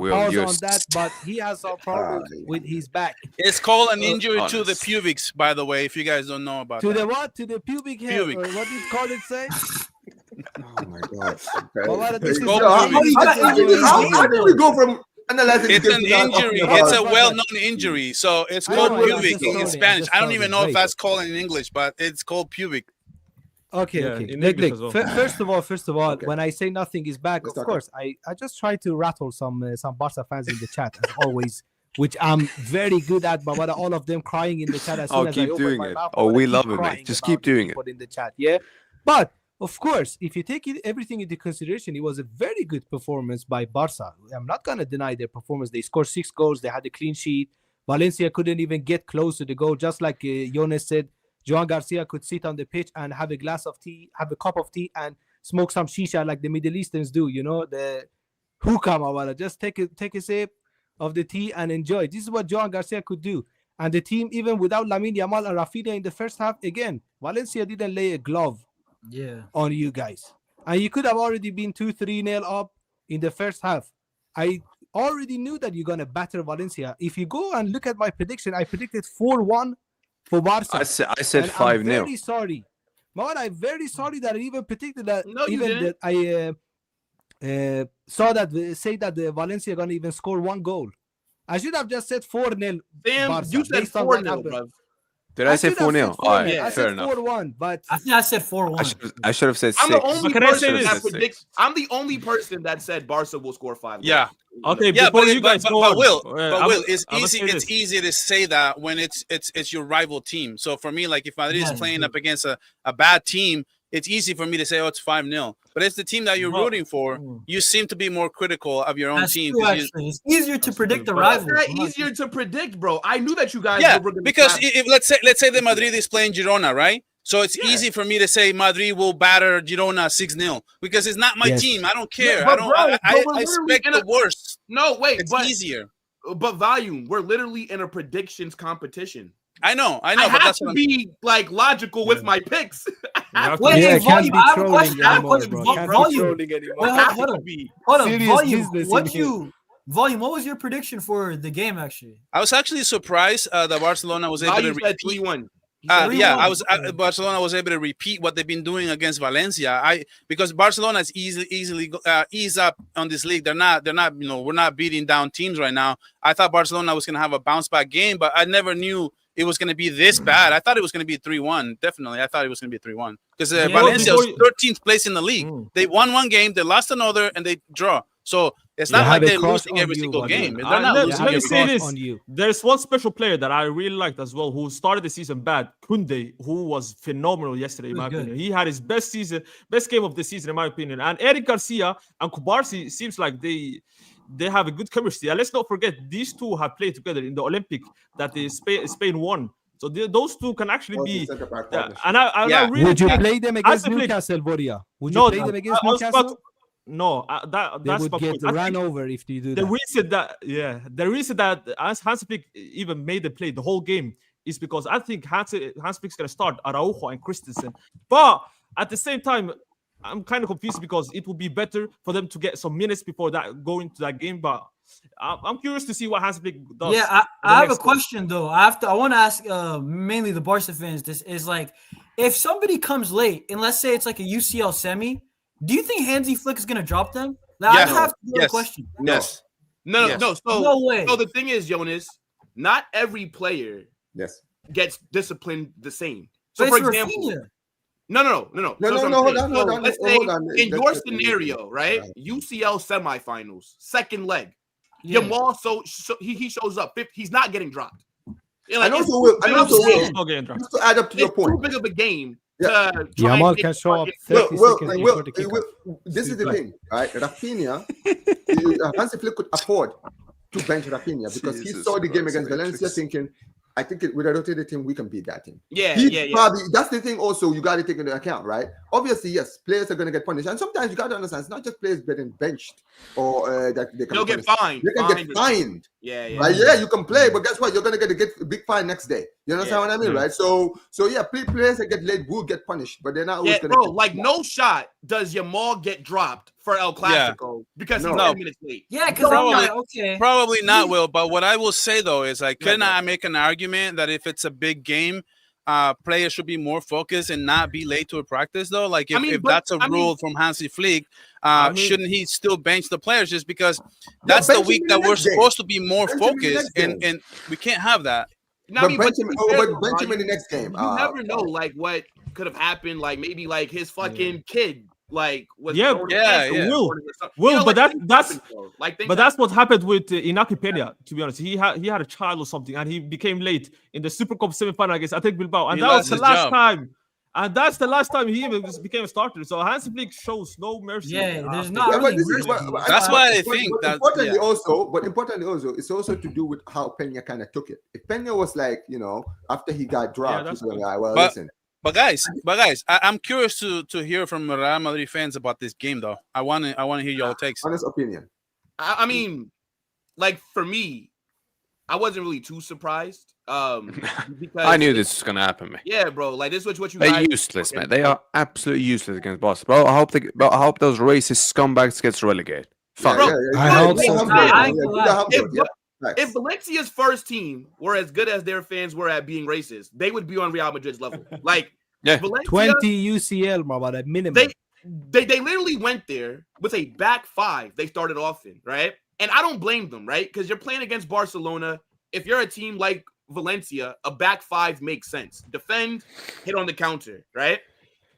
that, but he has some problems with his back. It's called an injury to the pubics, by the way, if you guys don't know about that. The what? To the pubic hair. What did Colin say? Oh my God. How did we go from analyzing? It's an injury. It's a well-known injury, so it's called pubic in Spanish. I don't even know if that's called in English, but it's called pubic. Okay. Look. First of all, when I say nothing is back, of course, I just try to rattle some Barca fans in the chat as always, which I'm very good at. But all of them crying in the chat as soon as I open my mouth. We love it, mate. Just keep doing it. In the chat, yeah. But of course, if you take everything into consideration, it was a very good performance by Barca. I'm not gonna deny their performance. They scored 6 goals. They had a clean sheet. Valencia couldn't even get close to the goal, just like Jonas said. Joan Garcia could sit on the pitch and have a glass of tea, have a cup of tea, and smoke some shisha like the Middle Easterns do. The hookah, mawala. Just take a sip of the tea and enjoy. This is what Joan Garcia could do. And the team, even without Lamine Yamal and Rafinha in the first half, again, Valencia didn't lay a glove on you guys. And you could have already been 2-3-0 up in the first half. I already knew that you're going to batter Valencia. If you go and look at my prediction, I predicted 4-1. For Barca. I said 5-0. I'm very sorry. Man, I'm very sorry that I even predicted that. No, you didn't. That I saw that say that the Valencia gonna even score 1 goal. I should have just said 4-0. Damn, Barca, you said 4-0, bro. Did I say 4-0? All right, I fair said enough. 4-1, but I think I said 4-1. I should have said 6. I'm the only person that said Barca will score 5 goals. Yeah. Okay, but Will, it's easy. It's easy to say that when it's your rival team. So for me, like if Madrid is playing up against a bad team, it's easy for me to say, it's 5-0. But it's the team that you're rooting for. You seem to be more critical of your own team. True, it's easier to predict the rival. It's not easier to predict, bro. I knew that you guys were going to because if let's say the Madrid is playing Girona, right? So it's easy for me to say Madrid will batter Girona 6-0 because it's not my team. I don't care. Yeah, I expect the worst. No, wait. It's easier. But Volume, we're literally in a predictions competition. I know. I but have that's to be like logical with my picks. Can't be trolling anymore. Hold on. Volume, what was your prediction for the game, actually? I was actually surprised that Barcelona was able to repeat 3-1. Barcelona was able to repeat what they've been doing against Valencia. Because Barcelona is easily ease up on this league. They're not. We're not beating down teams right now. I thought Barcelona was going to have a bounce back game, but I never knew it was going to be this bad. I thought it was going to be 3-1. Definitely, I thought it was going to be 3-1 because Valencia was 13th place in the league. They won 1 game, they lost another, and they draw. So it's not like they're losing every single game. They're not losing every game. There's one special player that I really liked as well, who started the season bad, Koundé, who was phenomenal yesterday, in my opinion. He had his best game of the season, in my opinion. And Eric Garcia and Kubarsi seems like they have a good chemistry. And let's not forget, these two have played together in the Olympic that Spain won. So those two can actually be. I really would you play them against Newcastle, Boria? Would you play them against Newcastle? No, They that's would my get point. I run think over if you do the that. reason that Hans Flick even made the play the whole game is because I think Hans Flick's gonna start Araujo and Christensen, but at the same time, I'm kind of confused because it would be better for them to get some minutes before that go into that game. But I'm curious to see what Hans Flick does. Yeah, I have a question though. I want to ask mainly the Barca fans. This is like, if somebody comes late, and let's say it's like a UCL semi, do you think Hansi Flick is gonna drop them? Like, I just have to do a question. Yes. No. No way. So the thing is, Jonas, not every player gets disciplined the same. So, But for it's example, Rafinha. No. Hold on. Let's say in your scenario, right? UCL semifinals, second leg. Yeah. Yamal, he shows up. He's not getting dropped. I know so will. not getting dropped. Just to add up to your It's point. too big of a game. Yeah. To try Yamal and can make show up target. 30 seconds before the kickoff. This is the thing, right? Rafinha, Hansi Flick could afford to bench Rafinha because he saw the game against Valencia thinking, I think with a rotated team, we can beat that team. Yeah. Probably, that's the thing also you got to take into account, right? Obviously, yes, players are going to get punished. And sometimes you got to understand, it's not just players getting benched or that they can They'll get fined. They can get fined. Yeah. Right? Yeah, you can play, but guess what? You're going to get a big fine next day. You understand what I mean, right? So yeah, players that get late will get punished, but they're not always going to. Bro, like no shot does Yamal get dropped for El Clasico because he's 10 minutes late. Yeah, because I'm like, okay. Probably not, Will. But what I will say though is like, can I make an argument that if it's a big game, players should be more focused and not be late to a practice though? Like if that's a rule from Hansi Flick, shouldn't he still bench the players just because that's the week that we're supposed to be more focused and we can't have that. Bench him in the next game. You never know, like what could have happened. Like maybe like his fucking kid, like was Will, but that's what happened with Inaki Peña. To be honest, he had a child or something, and he became late in the Super Cup semi-final against Athletic Bilbao, and that was the last time. And that's the last time he even became a starter. So Hansi Flick shows no mercy. Yeah, there's not really mercy. That's why I think that. Importantly, also, it's also to do with how Peña kind of took it. If Peña was like, after he got dropped, he's like, well, listen. But guys, I'm curious to hear from Real Madrid fans about this game, though. I want to hear your takes. Honest opinion. I mean, like for me, I wasn't really too surprised. Because I knew this was gonna happen, man. Yeah, bro. Like this was what you. They're useless, man. They are absolutely useless against Barca, bro. I hope those racist scumbags gets relegated. Fuck. I hope so. If Valencia's first team were as good as their fans were at being racist, they would be on Real Madrid's level. Like, Valencia, 20 UCL, bro, at minimum. They literally went there with a back five. They started off in, right? And I don't blame them, right? Because you're playing against Barcelona. If you're a team like Valencia, a back five makes sense. Defend, hit on the counter, right?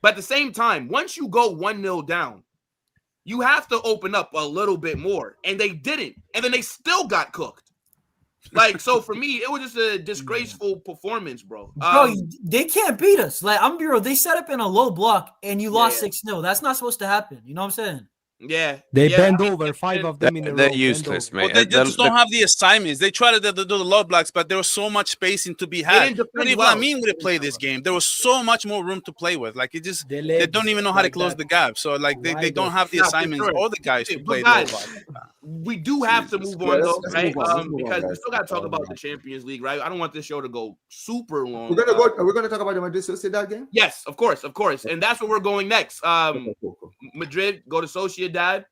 But at the same time, once you go 1-0 down, you have to open up a little bit more. And they didn't. And then they still got cooked. Like, so for me, it was just a disgraceful performance, bro. They can't beat us. Like, I'm real. They set up in a low block and you lost 6-0. That's not supposed to happen. You know what I'm saying? Yeah. They bend over, 5 of them in a row. They're useless, man. Well, they just don't have the assignments. They tried to do the low blocks, but there was so much spacing to be had. Even Lamine would have played this game. There was so much more room to play with. Like, it just, they don't even know how to close the gap. So, like, they don't have the assignments or the guys to play low blocks. We do have to move on, though, right? Because we still got to talk about the Champions League, right? I don't want this show to go super long. We're gonna talk about the Madrid Sociedad game. Yes, of course, and that's where we're going next. Madrid go to Sociedad,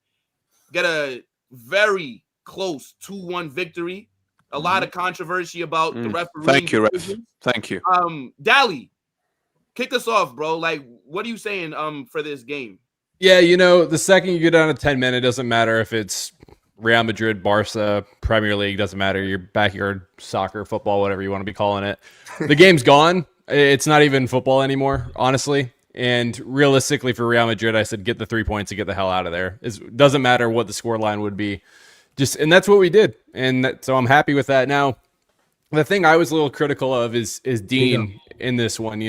get a very close 2-1 victory. A lot of controversy about the referee. Thank you, ref. Thank you. Dally, kick us off, bro. Like, what are you saying for this game? Yeah, the second you get down to 10 men, it doesn't matter if it's Real Madrid, Barca, Premier League, doesn't matter. Your backyard soccer, football, whatever you want to be calling it. The game's gone. It's not even football anymore, honestly. And realistically for Real Madrid, I said get the 3 points and get the hell out of there. It doesn't matter what the scoreline would be. And that's what we did. And so I'm happy with that. Now, the thing I was a little critical of is Dean in this one.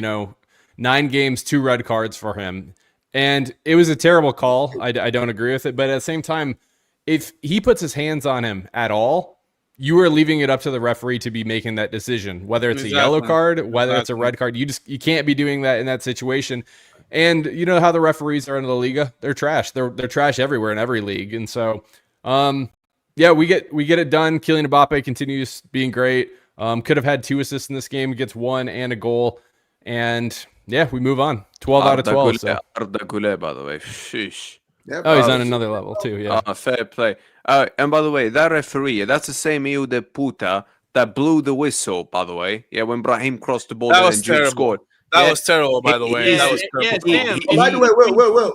9 games, 2 red cards for him. And it was a terrible call. I don't agree with it. But at the same time, if he puts his hands on him at all, you are leaving it up to the referee to be making that decision, whether it's a yellow card, whether it's a red card. You can't be doing that in that situation. And you know how the referees are in La Liga? They're trash. They're trash everywhere in every league. And so, yeah, we get it done. Kylian Mbappe continues being great. Could have had 2 assists in this game. Gets 1 and a goal. And yeah, we move on. 12 out of 12. So. Arda Güler, by the way. Sheesh. Yeah, Oh, he's on another level too. Yeah. Fair play. And by the way, that referee, that's the same Hijo de Puta that blew the whistle, by the way. Yeah, when Brahim crossed the ball and Jude scored. That was terrible, by the way. That was terrible. Damn. By the way,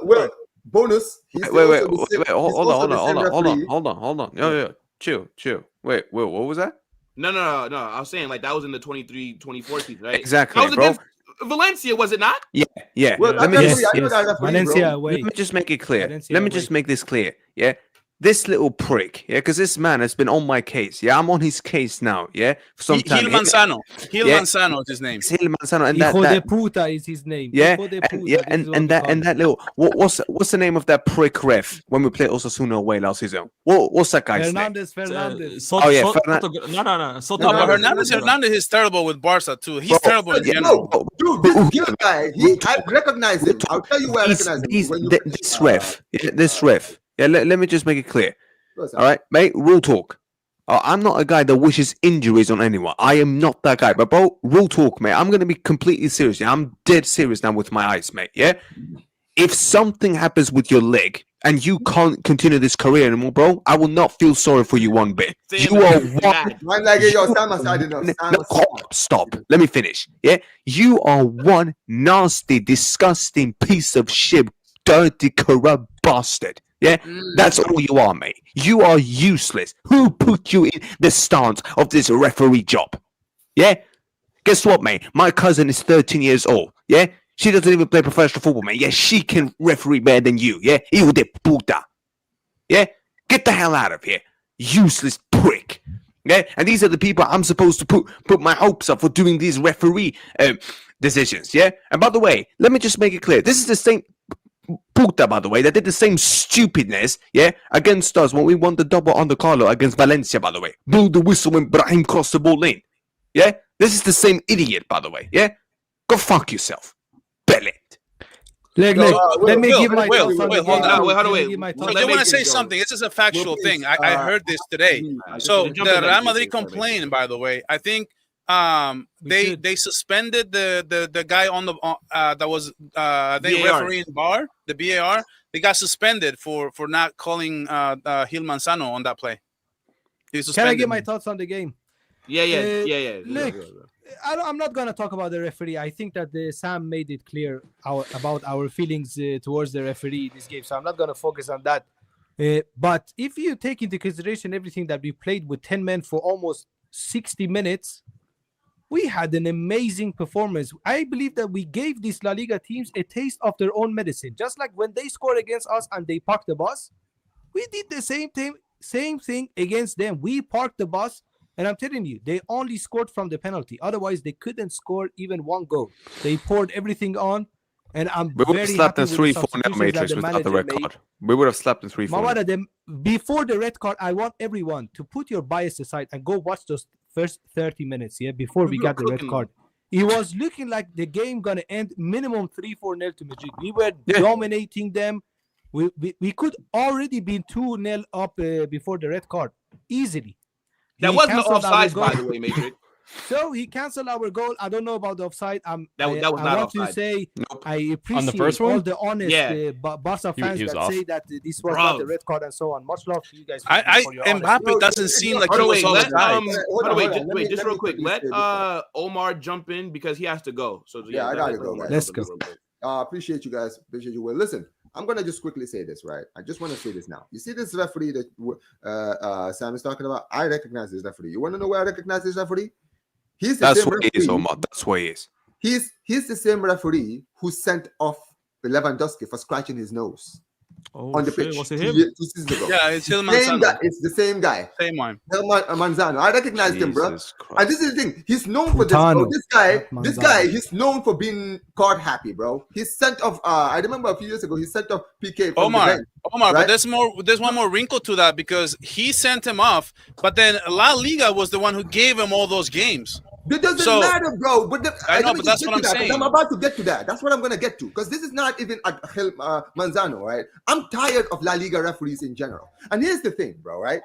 wait. Bonus. Wait. Hold on. Yeah. Chill. Wait, what was that? No. I was saying like that was in the 23-24 season, right? Exactly, that was against Valencia, was it not? Yeah. Well, Let me just Valencia away. Let me just make it clear. Valencia Let me away. just make this clear. Yeah. This little prick, yeah, because this man has been on my case. Yeah, I'm on his case now. Yeah, for some time. Gil Manzano. Gil Manzano is his name. Gil Manzano, and Hijo de that puta is his name. yeah, Hijo de and, puta, yeah, this is and what we call that little what's the name of that prick ref when we played Osasuna away last season? What's that guy's name? Fernandez. Oh, yeah, No, but Hernandez is terrible with Barca too. He's terrible in general. Dude, this Gil guy, I recognize him. I'll tell you why I recognize him. This ref. Yeah, let me just make it clear. All right, mate, real talk. I'm not a guy that wishes injuries on anyone. I am not that guy. But, bro, real talk, mate. I'm going to be completely serious. Yeah? I'm dead serious now with my eyes, mate. Yeah? If something happens with your leg and you can't continue this career anymore, bro, I will not feel sorry for you one bit. You are Stop. Let me finish. Yeah? You are one nasty, disgusting piece of shit, dirty, corrupt bastard. Yeah, that's all you are, mate. You are useless. Who put you in the stance of this referee job? Yeah? Guess what, mate? My cousin is 13 years old. Yeah? She doesn't even play professional football, mate. Yeah, she can referee better than you. Yeah? Hijo de puta. Yeah? Get the hell out of here. Useless prick. Yeah? And these are the people I'm supposed to put my hopes up for doing these referee decisions. Yeah? And by the way, let me just make it clear. This is the same Puta, by the way, that did the same stupidness, yeah, against us when we won the double on the Carlo against Valencia, by the way. Blew the whistle when Brahim crossed the ball in. Yeah? This is the same idiot, by the way, yeah? Go fuck yourself. Bellet. Let me give my thoughts. Wait. You want to say something? This is a factual thing. I heard this today. So the Real Madrid complained, by the way. I think they suspended the guy on the that was refereeing the VAR. They got suspended for not calling Gil Manzano on that play. Can I give my thoughts on the game? Yeah. Look, I'm not gonna talk about the referee. I think that Sam made it clear about our feelings towards the referee in this game, so I'm not gonna focus on that. But if you take into consideration everything that we played with 10 men for almost 60 minutes. We had an amazing performance. I believe that we gave these La Liga teams a taste of their own medicine. Just like when they scored against us and they parked the bus, we did the same thing against them. We parked the bus, and I'm telling you, they only scored from the penalty. Otherwise, they couldn't score even one goal. They poured everything on, and I'm we would very have slapped happy in with the 3-4 now, Matrix, without the red card. We would have slapped in 3-4. Before the red card, I want everyone to put your bias aside and go watch those first 30 minutes, yeah, before we got the red card. It was looking like the game gonna end minimum 3-4-0 to Madrid. We were dominating them. We could already be 2-0 up before the red card easily. That wasn't the offside, by the way, Matrix. So he canceled our goal. I don't know about the offside. That was not I want offside. to say I appreciate on the first all one? the honest Barca fans that say that this was not the red card and so on. Much love to you guys. Mbappe doesn't seem like he was offside. Wait, just real quick. Let Omar jump in because he has to go. So I gotta go. Guys. Let's go. Appreciate you guys. Appreciate you. Well, listen, I'm gonna just quickly say this, right? I just want to say this now. You see this referee that Sam is talking about? I recognize this referee. You want to know where I recognize this referee? That's what he is, Omar. That's what he is. He's the same referee who sent off Lewandowski for scratching his nose on the pitch. Was it him? 2 seasons ago. Yeah, it's Gil Manzano. It's the same guy. Same one. Manzano. I recognized him, bro. Christ. And this is the thing. He's known for this. Bro. This guy, he's known for being card happy, bro. He's sent off. I remember a few years ago, he sent off PK. Omar, right? but there's one more wrinkle to that because he sent him off, but then La Liga was the one who gave him all those games. It doesn't matter, bro. But I know, but that's what I'm saying. I'm about to get to that. That's what I'm going to get to. Because this is not even at Manzano, right? I'm tired of La Liga referees in general. And here's the thing, bro, right?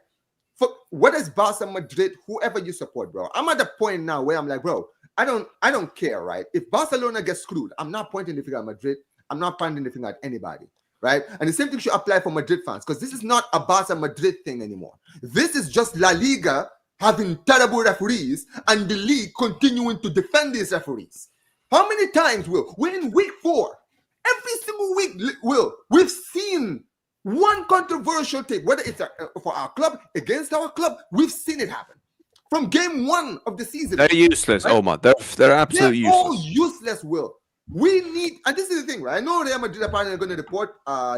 For what is Barca, Madrid, whoever you support, bro. I'm at the point now where I'm like, bro, I don't care, right? If Barcelona gets screwed, I'm not pointing the finger at Madrid. I'm not pointing the finger at anybody, right? And the same thing should apply for Madrid fans, because this is not a Barca Madrid thing anymore. This is just La Liga having terrible referees and the league continuing to defend these referees. How many times, we're in week 4. Every single week, we've seen one controversial thing, whether it's for our club, against our club, we've seen it happen. From game 1 of the season. They're useless, right? Omar. They're absolutely useless. All useless, We need, and this is the thing, right? I know Real Madrid apparently are going to report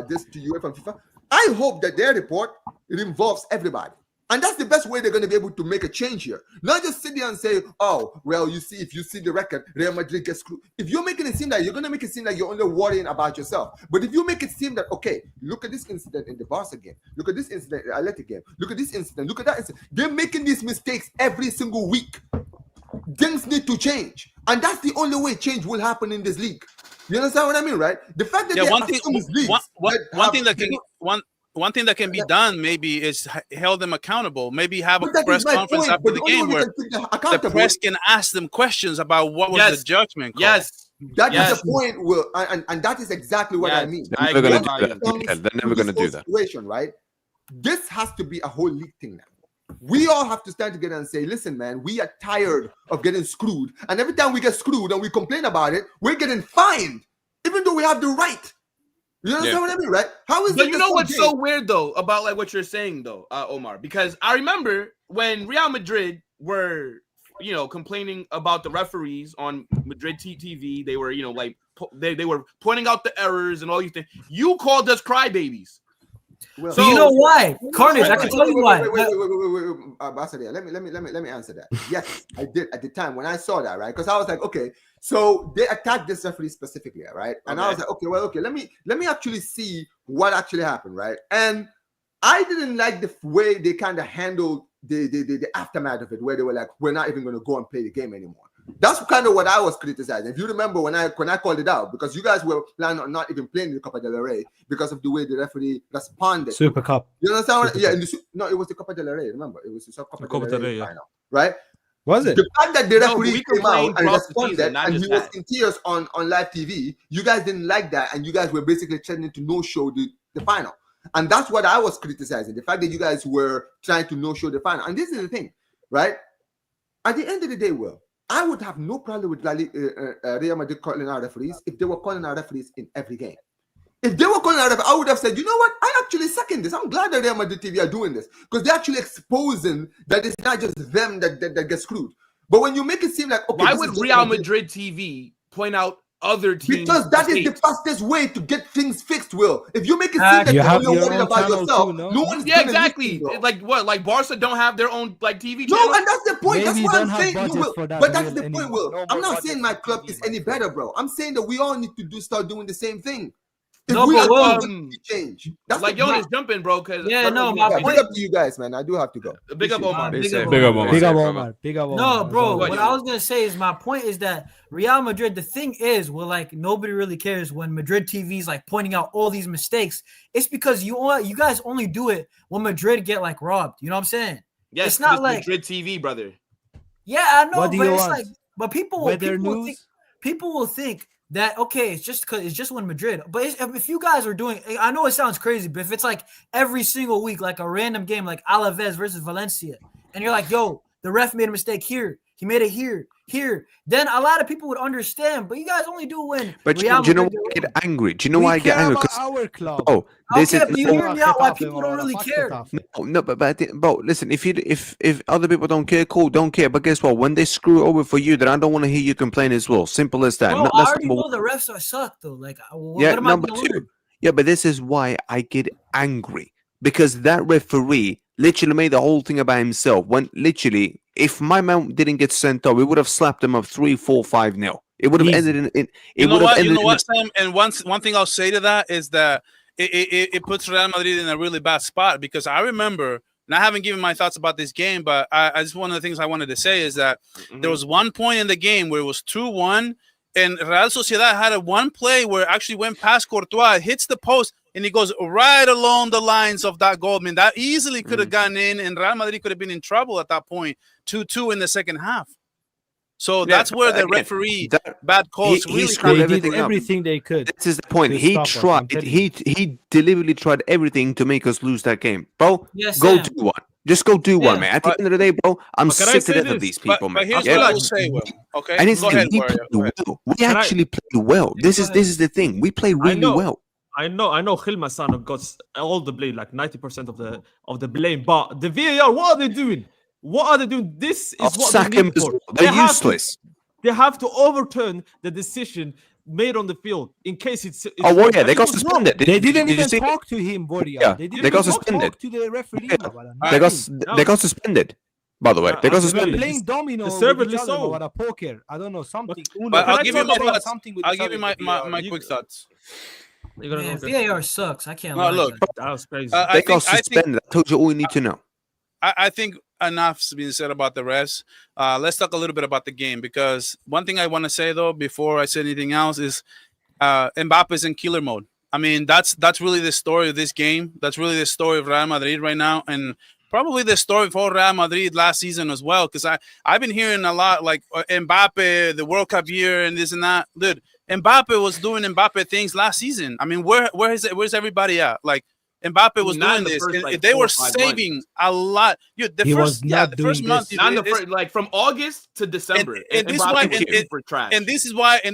this to UEFA and FIFA. I hope that their report, it involves everybody. And that's the best way they're going to be able to make a change here. Not just sit there and say, oh, well, you see, if you see the record, Real Madrid gets screwed. If you're making it seem like, you're going to make it seem like you're only worrying about yourself. But if you make it seem that, okay, look at this incident in the Barca game. Look at this incident in the Athletic game. Look at this incident. Look at that incident. They're making these mistakes every single week. Things need to change. And that's the only way change will happen in this league. You understand what I mean, right? The fact that one thing that can be done maybe is held them accountable. Maybe have a press conference after the game where the press can ask them questions about what was the judgment call. Yes, that is the point, Will, and that is exactly what I mean. They're never going to do that. They're never going to do that. Situation, right? This has to be a whole league thing now. We all have to stand together and say, listen, man, we are tired of getting screwed. And every time we get screwed and we complain about it, we're getting fined, even though we have the right. You understand what I mean, right? How is but you know what's so weird though about like what you're saying though, Omar? Because I remember when Real Madrid were, complaining about the referees on Madrid TV, they were, they were pointing out the errors and all these things. You called us crybabies. Well, so you know why, Carnage? I can tell you why. Wait, Ambassador, let me answer that. Yes, I did at the time when I saw that, right? Because I was like, okay, so they attacked this referee specifically, right? And I was like, okay, let me actually see what actually happened, right? And I didn't like the way they kind of handled the aftermath of it, where they were like, we're not even going to go and play the game anymore. That's kind of what I was criticizing. If you remember when I called it out, because you guys were planning on not even playing the Copa del Rey because of the way the referee responded. Super Cup. You understand? No, it was the Copa del Rey. Remember, it was the Copa del Rey final, right? Was it? The fact that the referee came out and responded, and he was in tears on live TV, you guys didn't like that, and you guys were basically threatening to no-show the final. And that's what I was criticizing, the fact that you guys were trying to no-show the final. And this is the thing, right? At the end of the day, Will, I would have no problem with Real Madrid calling out referees if they were calling out referees in every game. If they were calling out referees, I would have said, you know what? I actually second this. I'm glad that Real Madrid TV are doing this because they're actually exposing that it's not just them that get screwed. But when you make it seem like, okay, why would Real Madrid TV point out other teams? Because that is the fastest way to get things fixed, Will. If you make it seem like you're worried about yourself, no one's gonna exactly. Like what? Like Barca don't have their own like TV channel? No, and that's the point. Maybe that's what I'm saying. No, but that's the point, Will. I'm not saying my club is any better, bro. I'm saying that we all need to start doing the same thing. If we are change. That's like Jonas jumping, bro. Because my point up to you guys, man. I do have to go. Big up Omar. Big up Omar. No, bro. What I was gonna say is my point is that Real Madrid. The thing is, like nobody really cares when Madrid TV is like pointing out all these mistakes. It's because you guys only do it when Madrid get like robbed. You know what I'm saying? Yes, it's not like Madrid TV, brother. Yeah, I know, but it's like, but people will think that okay, it's just when Madrid. But if you guys are doing, I know it sounds crazy, but if it's like every single week, like a random game, like Alaves versus Valencia, and you're like, yo, the ref made a mistake here, he made it here, then a lot of people would understand. But you guys only do when. But do you know why I get angry? Do you know why I get angry? Because our club. Oh, this is. You hear me out? Why people don't really care? No, but listen, if other people don't care, cool, don't care. But guess what? When they screw over for you, then I don't want to hear you complain as well. Simple as that. Bro, I already know the refs are suck though. Like, number two. Yeah, but this is why I get angry because that referee literally made the whole thing about himself. When literally, if my man didn't get sent off, we would have slapped him up 3-4-5-0. It would have ended in. You know what, Sam? And one thing I'll say to that is that it puts Real Madrid in a really bad spot because I remember and I haven't given my thoughts about this game, but I just one of the things I wanted to say is that there was one point in the game where it was 2-1, and Real Sociedad had a one play where it actually went past Courtois, hits the post, and he goes right along the lines of that goal. I mean, that easily could have gotten in, and Real Madrid could have been in trouble at that point, 2-2 in the second half. So that's where the referee bad calls really screwed everything they could. This is the point. He tried. He deliberately tried everything to make us lose that game, bro. Yes, go Sam. do one. Just go do one, man. At the end of the day, bro, I'm sick to death of these people, man. But here's what I will say, Will. Okay, and it's go ahead, we played well. We actually played well. This is the thing. We play really well. I know Hilmasano got all the blame, like 90% of the blame. But the VAR, what are they doing? What are they doing? This is what they need for. They're useless. They have to overturn the decision made on the field in case it's they got suspended. They didn't even talk to him, Boria. Yeah, they got suspended. Talk to the referee. They got suspended. By the way, they got suspended. Playing domino about a poker. I don't know something. But I'll give you my thoughts. I'll give you my quick thoughts. Man, VAR sucks. I can't. No, look, that was crazy. They got suspended. I told you all you need to know. I think enough's been said about the refs. Let's talk a little bit about the game, because one thing I want to say though before I say anything else is Mbappe's in killer mode. I mean, that's really the story of this game. That's really the story of Real Madrid right now, and probably the story for Real Madrid last season as well. Because I've been hearing a lot like Mbappe, the World Cup year, and this and that. Dude, Mbappe was doing Mbappe things last season. I mean, where's everybody at? Like, Mbappe was doing this. Like, they were saving a lot. Dude, the first month, like from August to December. And this is why I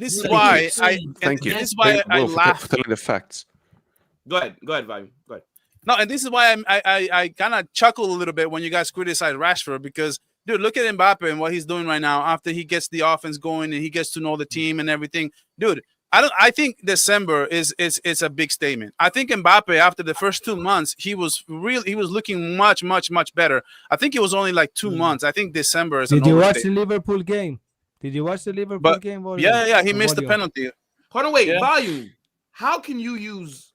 laugh. Telling the facts. Go ahead, Vavi. Go ahead. No, and this is why I kind of chuckle a little bit when you guys criticize Rashford, because dude, look at Mbappe and what he's doing right now after he gets the offense going and he gets to know the team and everything. Dude, I think December is a big statement. I think Mbappe, after the first 2 months, he was looking much better. I think it was only like 2 months. I think December is. Did you watch the Liverpool game? Game? Yeah, he missed the penalty. Hold on, wait, Volume. How can you use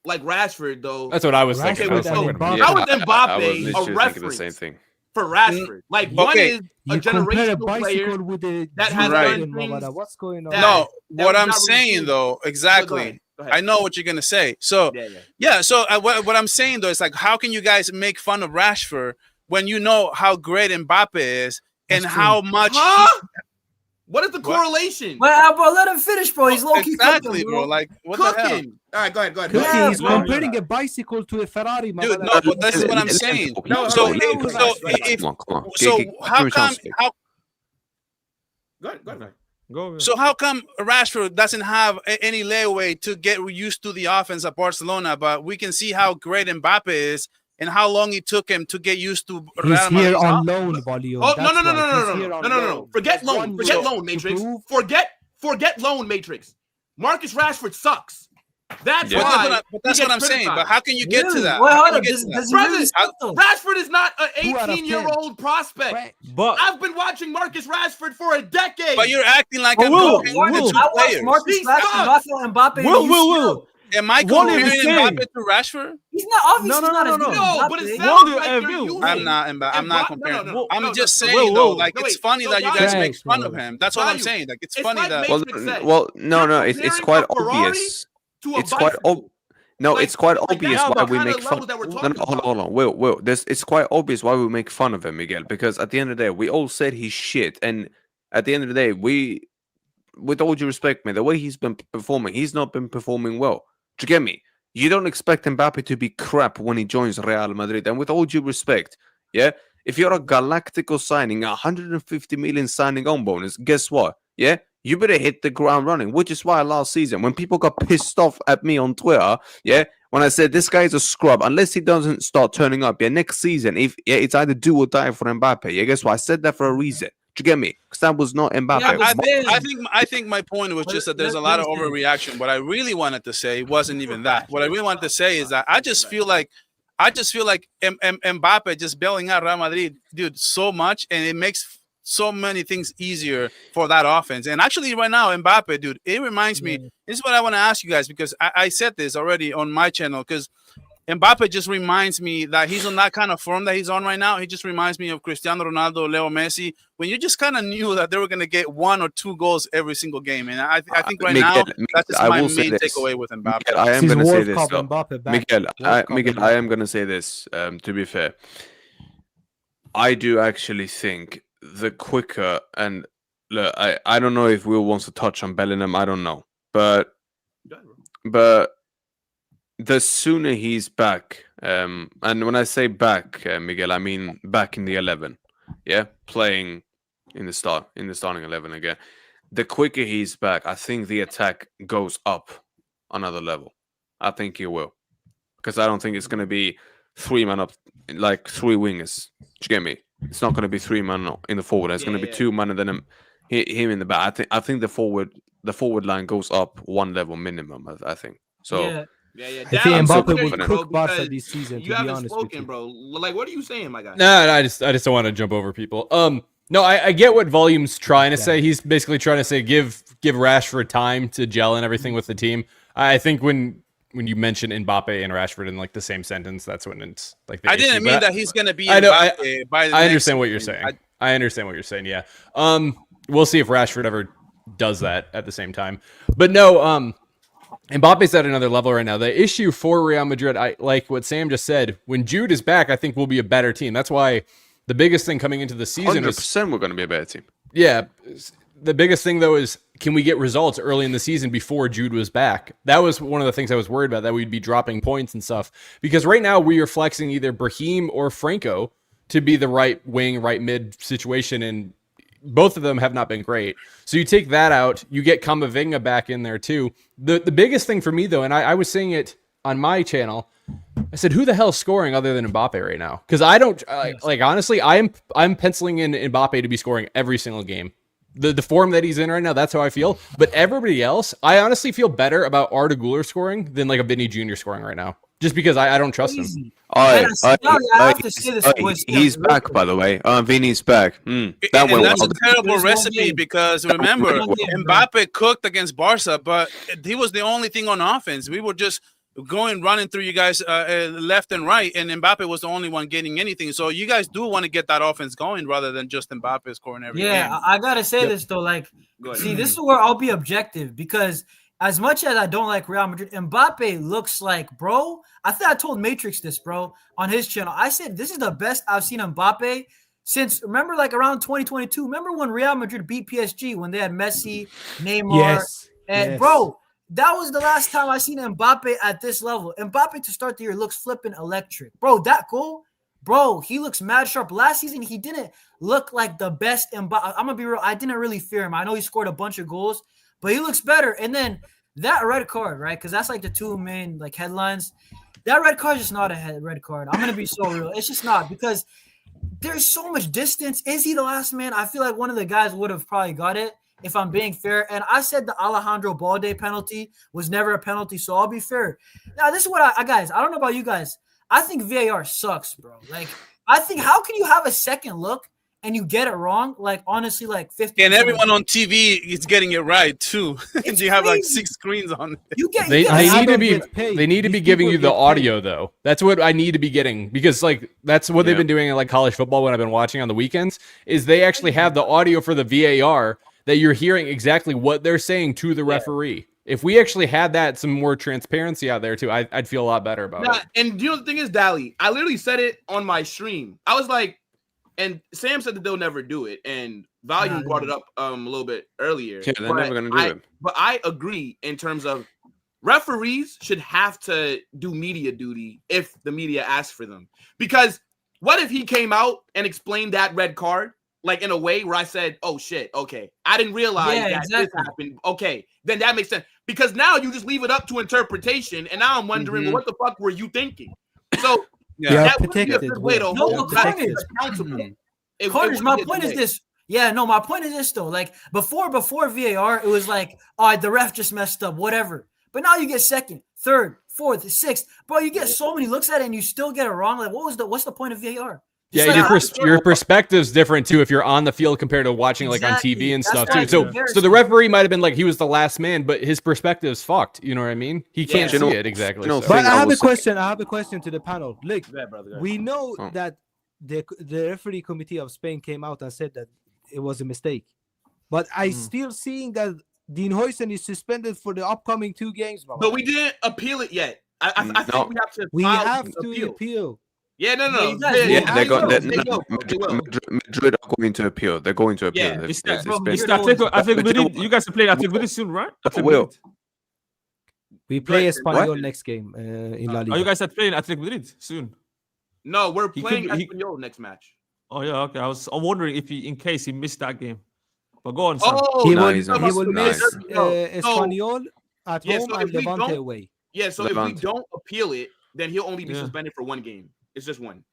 like Rashford though? That's what I was thinking. How is Mbappe a reference? The same thing. For Rashford, like one is a generational player with that has done things. What's going on? No, what I'm saying though, exactly. Go ahead. I know what you're gonna say. So So what I'm saying though is like, how can you guys make fun of Rashford when you know how great Mbappe is and how much? What is the correlation? Well, bro, let him finish, bro. He's low-key exactly, cooking, bro. Like what cooking. the hell? All right, go ahead. Cooking is comparing a bicycle to a Ferrari, man. Dude, no, but this is what I'm saying. So how come? Go ahead. So how come Rashford doesn't have any leeway to get used to the offense at Barcelona, but we can see how great Mbappe is and how long it took him to get used to Real Madrid. He's here on loan, Valio. Oh, no. Forget loan, Matrix. Forget loan, Matrix. Marcus Rashford sucks. That's why. But that's what I'm saying. But how can you get to that? Well, Rashford is not an 18-year-old prospect. But I've been watching Marcus Rashford for a decade. But you're acting like I'm comparing the two players. Marcus Rashford, Mbappe. Will. Am I comparing Mbappe to Rashford? He's not obviously No, but it sounds like you're using. I'm not comparing. No. I'm just saying though, like it's funny that you guys make fun of him. That's what I'm saying. Like it's funny that. No. It's quite obvious. It's quite it's quite obvious why we make fun. No, hold on. Will. It's quite obvious why we make fun of him, Miguel. Because at the end of the day, we all said he's shit, and at the end of the day, with all due respect, man, the way he's been performing, he's not been performing well. Do you get me? You don't expect Mbappe to be crap when he joins Real Madrid. And with all due respect, yeah, if you're a Galactico signing, 150 million signing on bonus, guess what? Yeah, you better hit the ground running, which is why last season, when people got pissed off at me on Twitter, yeah, when I said this guy's a scrub, unless he doesn't start turning up, yeah, next season, it's either do or die for Mbappe. Yeah, guess what? I said that for a reason. You get me? Because that was not Mbappe. Yeah, I think my point was just that there's a lot of overreaction. What I really wanted to say wasn't even that. What I really wanted to say is that I just feel like Mbappe just bailing out Real Madrid, dude, so much, and it makes so many things easier for that offense. And actually, right now, Mbappe, dude, it reminds me. This is what I want to ask you guys, because I said this already on my channel, because Mbappe just reminds me that he's on that kind of form that he's on right now. He just reminds me of Cristiano Ronaldo, Leo Messi, when you just kind of knew that they were going to get 1 or 2 goals every single game. And I think right now, that's just my main takeaway with Mbappe. Miguel, I am going to say this, though. Miguel, I am going to say this, to be fair. I do actually think the quicker, and look, I don't know if Will wants to touch on Bellingham. I don't know. But the sooner he's back, and when I say back, Miguel, I mean back in the 11, playing in the starting 11 again. The quicker he's back, I think the attack goes up another level. I think he will, because I don't think it's going to be 3 man up, like 3 wingers. Do you get me? It's not going to be 3 man in the forward. It's going to be 2 man and then him in the back. I think the forward line goes up 1 level minimum. I think so. Yeah. Yeah. I think Mbappe would cook Barca this season. You haven't spoken, bro. Like, what are you saying, my guy? No, I just don't want to jump over people. No, I get what Volume's trying to say. He's basically trying to say give Rashford time to gel and everything with the team. I think when you mention Mbappe and Rashford in like the same sentence, that's when it's like the I issue. didn't mean that he's going to be. I know. I understand what you're saying. I understand what you're saying. Yeah. We'll see if Rashford ever does that at the same time. But no. Mbappe's at another level right now. The issue for Real Madrid, I like what Sam just said. When Jude is back, I think we'll be a better team. That's why the biggest thing coming into the season 100% we're going to be a better team. Yeah. The biggest thing, though, is can we get results early in the season before Jude was back? That was one of the things I was worried about, that we'd be dropping points and stuff. Because right now we are flexing either Brahim or Franco to be the right wing, right mid situation, and both of them have not been great. So you take that out, you get Camavinga back in there too. The biggest thing for me, though, and I was saying it on my channel, I said, who the hell's scoring other than Mbappe right now? Because I don't like, honestly, I'm penciling in Mbappe to be scoring every single game. The form that he's in right now, that's how I feel. But everybody else, I honestly feel better about Arda Güler scoring than like a Vinny Jr. scoring right now. Just because I don't trust him. He's back, by the way. Vinny's back. That's a terrible recipe because remember, Mbappe cooked against Barca, but he was the only thing on offense. We were just running through you guys left and right, and Mbappe was the only one getting anything. So you guys do want to get that offense going rather than just Mbappe scoring every game. Yeah, I gotta say this though. Like, see, this is where I'll be objective because as much as I don't like Real Madrid, Mbappe looks like, bro. I think I told Matrix this, bro, on his channel. I said this is the best I've seen Mbappe since, remember, like around 2022. Remember when Real Madrid beat PSG when they had Messi, Neymar, bro. That was the last time I seen Mbappe at this level. Mbappe to start the year looks flipping electric. Bro, that goal, bro, he looks mad sharp. Last season, he didn't look like the best Mbappe. I'm going to be real. I didn't really fear him. I know he scored a bunch of goals, but he looks better. And then that red card, right? Because that's like the two main like headlines. That red card is just not a red card. I'm going to be so real. It's just not because there's so much distance. Is he the last man? I feel like one of the guys would have probably got it if I'm being fair. And I said the Alejandro Balde penalty was never a penalty, so I'll be fair. Now, this is what guys, I don't know about you guys. I think VAR sucks, bro. Like, I think how can you have a second look and you get it wrong? Like, honestly, like 50. And everyone on TV is getting it right, too. And you have like 6 screens on it. They need to be giving you the audio, though. That's what I need to be getting, because like that's what they've been doing in like college football when I've been watching on the weekends, is they actually have the audio for the VAR that you're hearing exactly what they're saying to the referee. If we actually had that, some more transparency out there too, I'd feel a lot better about it. And you know the thing is, Dally, I literally said it on my stream. I was like, and Sam said that they'll never do it, and Volume brought it up a little bit earlier. Yeah, they're never going to do it. But I agree in terms of referees should have to do media duty if the media asks for them. Because what if he came out and explained that red card like in a way where I said, oh shit, okay, I didn't realize this happened. Okay, then that makes sense. Because now you just leave it up to interpretation, and now I'm wondering, well, what the fuck were you thinking? So that would be a good way to hold guys accountable. Carnage, my point is this. Yeah, no, my point is this though. Like before VAR, it was like, all right, the ref just messed up, whatever. But now you get second, third, fourth, sixth. Bro, you get so many looks at it and you still get it wrong. Like, what's the point of VAR? Yeah, like, your perspective's different too if you're on the field compared to watching like on TV and That's stuff why too. it's So the referee might have been like he was the last man, but his perspective's fucked. You know what I mean? He can't see it exactly. You know, so. But I have a was- question. I have a question to the panel. Look, Yeah, brother, go ahead. we know Oh. that the referee committee of Spain came out and said that it was a mistake. But I still seeing that Dean Huijsen is suspended for the upcoming 2 games. But we didn't appeal it yet. I No. think we have to. We file have an to appeal. Yeah, no. Yeah, you guys Yeah, do. Yeah, they're going. They will. Madrid are going to appeal. They're going to appeal. Yeah, They've- It's they've that, bro, it's suspended- that Atletico But you know Madrid. You guys are playing Atletico Madrid soon, right? Atletico Will. Madrid. We play What? Espanyol next game in La Liga. Are you guys are playing Atletico Madrid soon? No, we're He playing could be- Espanyol next match. Oh yeah, okay. I'm wondering if he, in case he missed that game. But go on, Sam. Oh, He No, will, he's not. he will No, miss he's Espanyol at Yeah, home so and if we Levante don't- away. Yeah, so if Levante. we don't appeal it, then he'll only be Yeah. suspended for 1 game. It's just 1.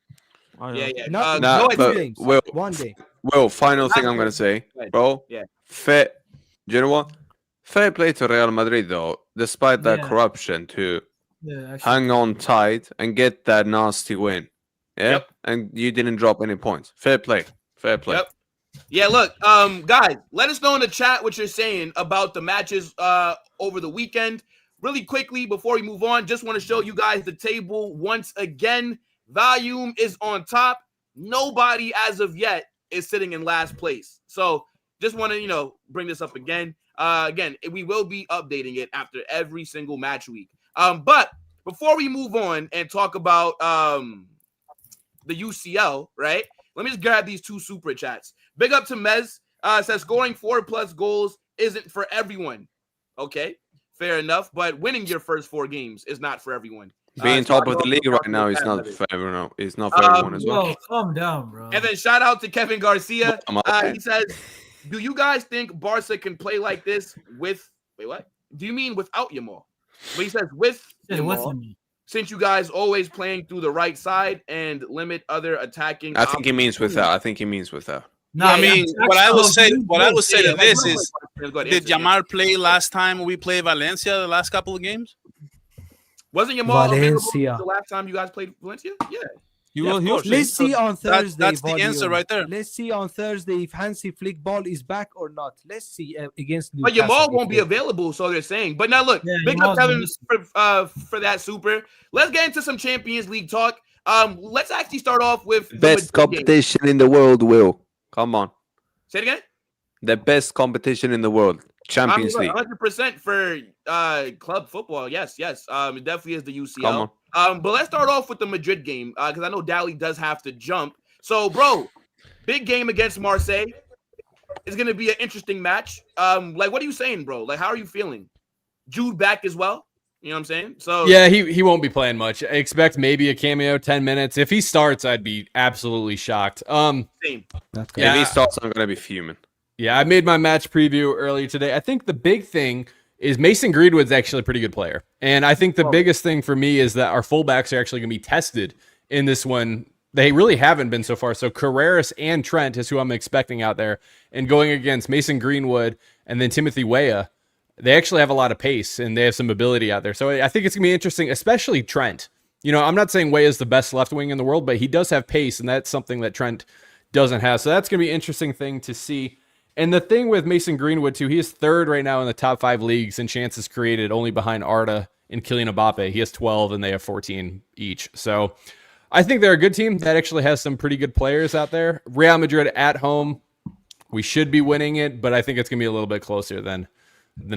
Oh, Yeah, yeah. Not Nah, no, but- two games. Will- 1 game. Well, final thing Last I'm gonna game. say, Go ahead. bro. Yeah. Fair. Do you know what? Fair play to Real Madrid though, despite that Yeah. corruption, to Yeah, actually. hang on tight and get that nasty win. Yeah, Yep. and you didn't drop any points. Fair play. Fair play. Yep. Yeah, look, guys, let us know in the chat what you're saying about the matches over the weekend. Really quickly, before we move on, just want to show you guys the table once again. Volume is on top. Nobody as of yet is sitting in last place. So just want to, bring this up again. Again, we will be updating it after every single match week. But before we move on and talk about the UCL, right? Let me just grab these 2 super chats. Big up to Mez. Says scoring 4+ goals isn't for everyone. Okay, fair enough. But winning your first 4 games is not for everyone. Being top of the league right now is not for everyone. It's not for everyone as well. Yo, calm down, bro. And then shout out to Kevin Garcia. I'm okay. He says, do you guys think Barca can play like this with, wait, what? Do you mean without Yamal? But he says with Yeah, with Yamal, him. since you guys always playing through the right side and limit other attacking. I think he means without. I think he means without. Nah, I mean, what I will say Yeah, to this is, go ahead, did answer, yeah. Yamal play last time we played Valencia the last couple of games? Wasn't Yamal available Valencia. the last time you guys played Valencia? Yeah. He Yeah, was, of he was course. Let's see on Thursday. That's the answer right there. Let's see on Thursday if Hansi Flick ball is back or not. Let's see against But Newcastle. Yamal won't be available, so they're saying. But now look, Yeah, big up Yamal's Kevin gonna for that super. Let's get into some Champions League talk. Let's actually start off with the Best Madrid game. competition in the world, Will. Come on. Say it again. The best competition in the world. Champions League. 100% for club football. Yes. It definitely is the UCL. Come on. But let's start off with the Madrid game because I know Dally does have to jump. So, bro, big game against Marseille. It's gonna be an interesting match. Like, what are you saying, bro? Like, how are you feeling? Jude back as well. You know what I'm saying? So Yeah, he won't be playing much. I expect maybe a cameo, 10 minutes. If he starts, I'd be absolutely shocked. same. That's Yeah. If he starts, I'm gonna be fuming. Yeah, I made my match preview earlier today. I think the big thing is Mason Greenwood's actually a pretty good player. And I think the biggest thing for me is that our fullbacks are actually going to be tested in this one. They really haven't been so far. So Carreras and Trent is who I'm expecting out there. And going against Mason Greenwood and then Timothy Weah, they actually have a lot of pace and they have some ability out there. So I think it's going to be interesting, especially Trent. I'm not saying Weah is the best left wing in the world, but he does have pace, and that's something that Trent doesn't have. So that's going to be an interesting thing to see. And the thing with Mason Greenwood, too, he is 3rd right now in the top 5 leagues in chances created, only behind Arda and Kylian Mbappe. He has 12, and they have 14 each. So I think they're a good team that actually has some pretty good players out there. Real Madrid at home, we should be winning it, but I think it's going to be a little bit closer than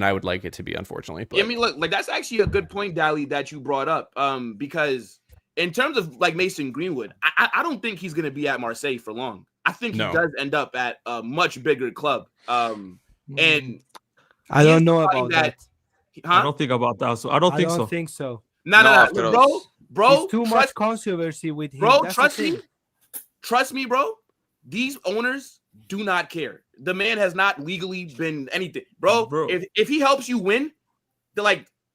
I would like it to be, unfortunately. But Yeah, I mean, look, like that's actually a good point, Dally, that you brought up. Because in terms of like Mason Greenwood, I don't think he's gonna be at Marseille for long. I think he does end up at a much bigger club. And I don't know about that. I don't think about that. So I don't think so. think so. No, bro. It's too much controversy with him. Bro, That's trust the me. thing. Trust me, bro. These owners do not care. The man has not legally been anything, bro. If he helps you win,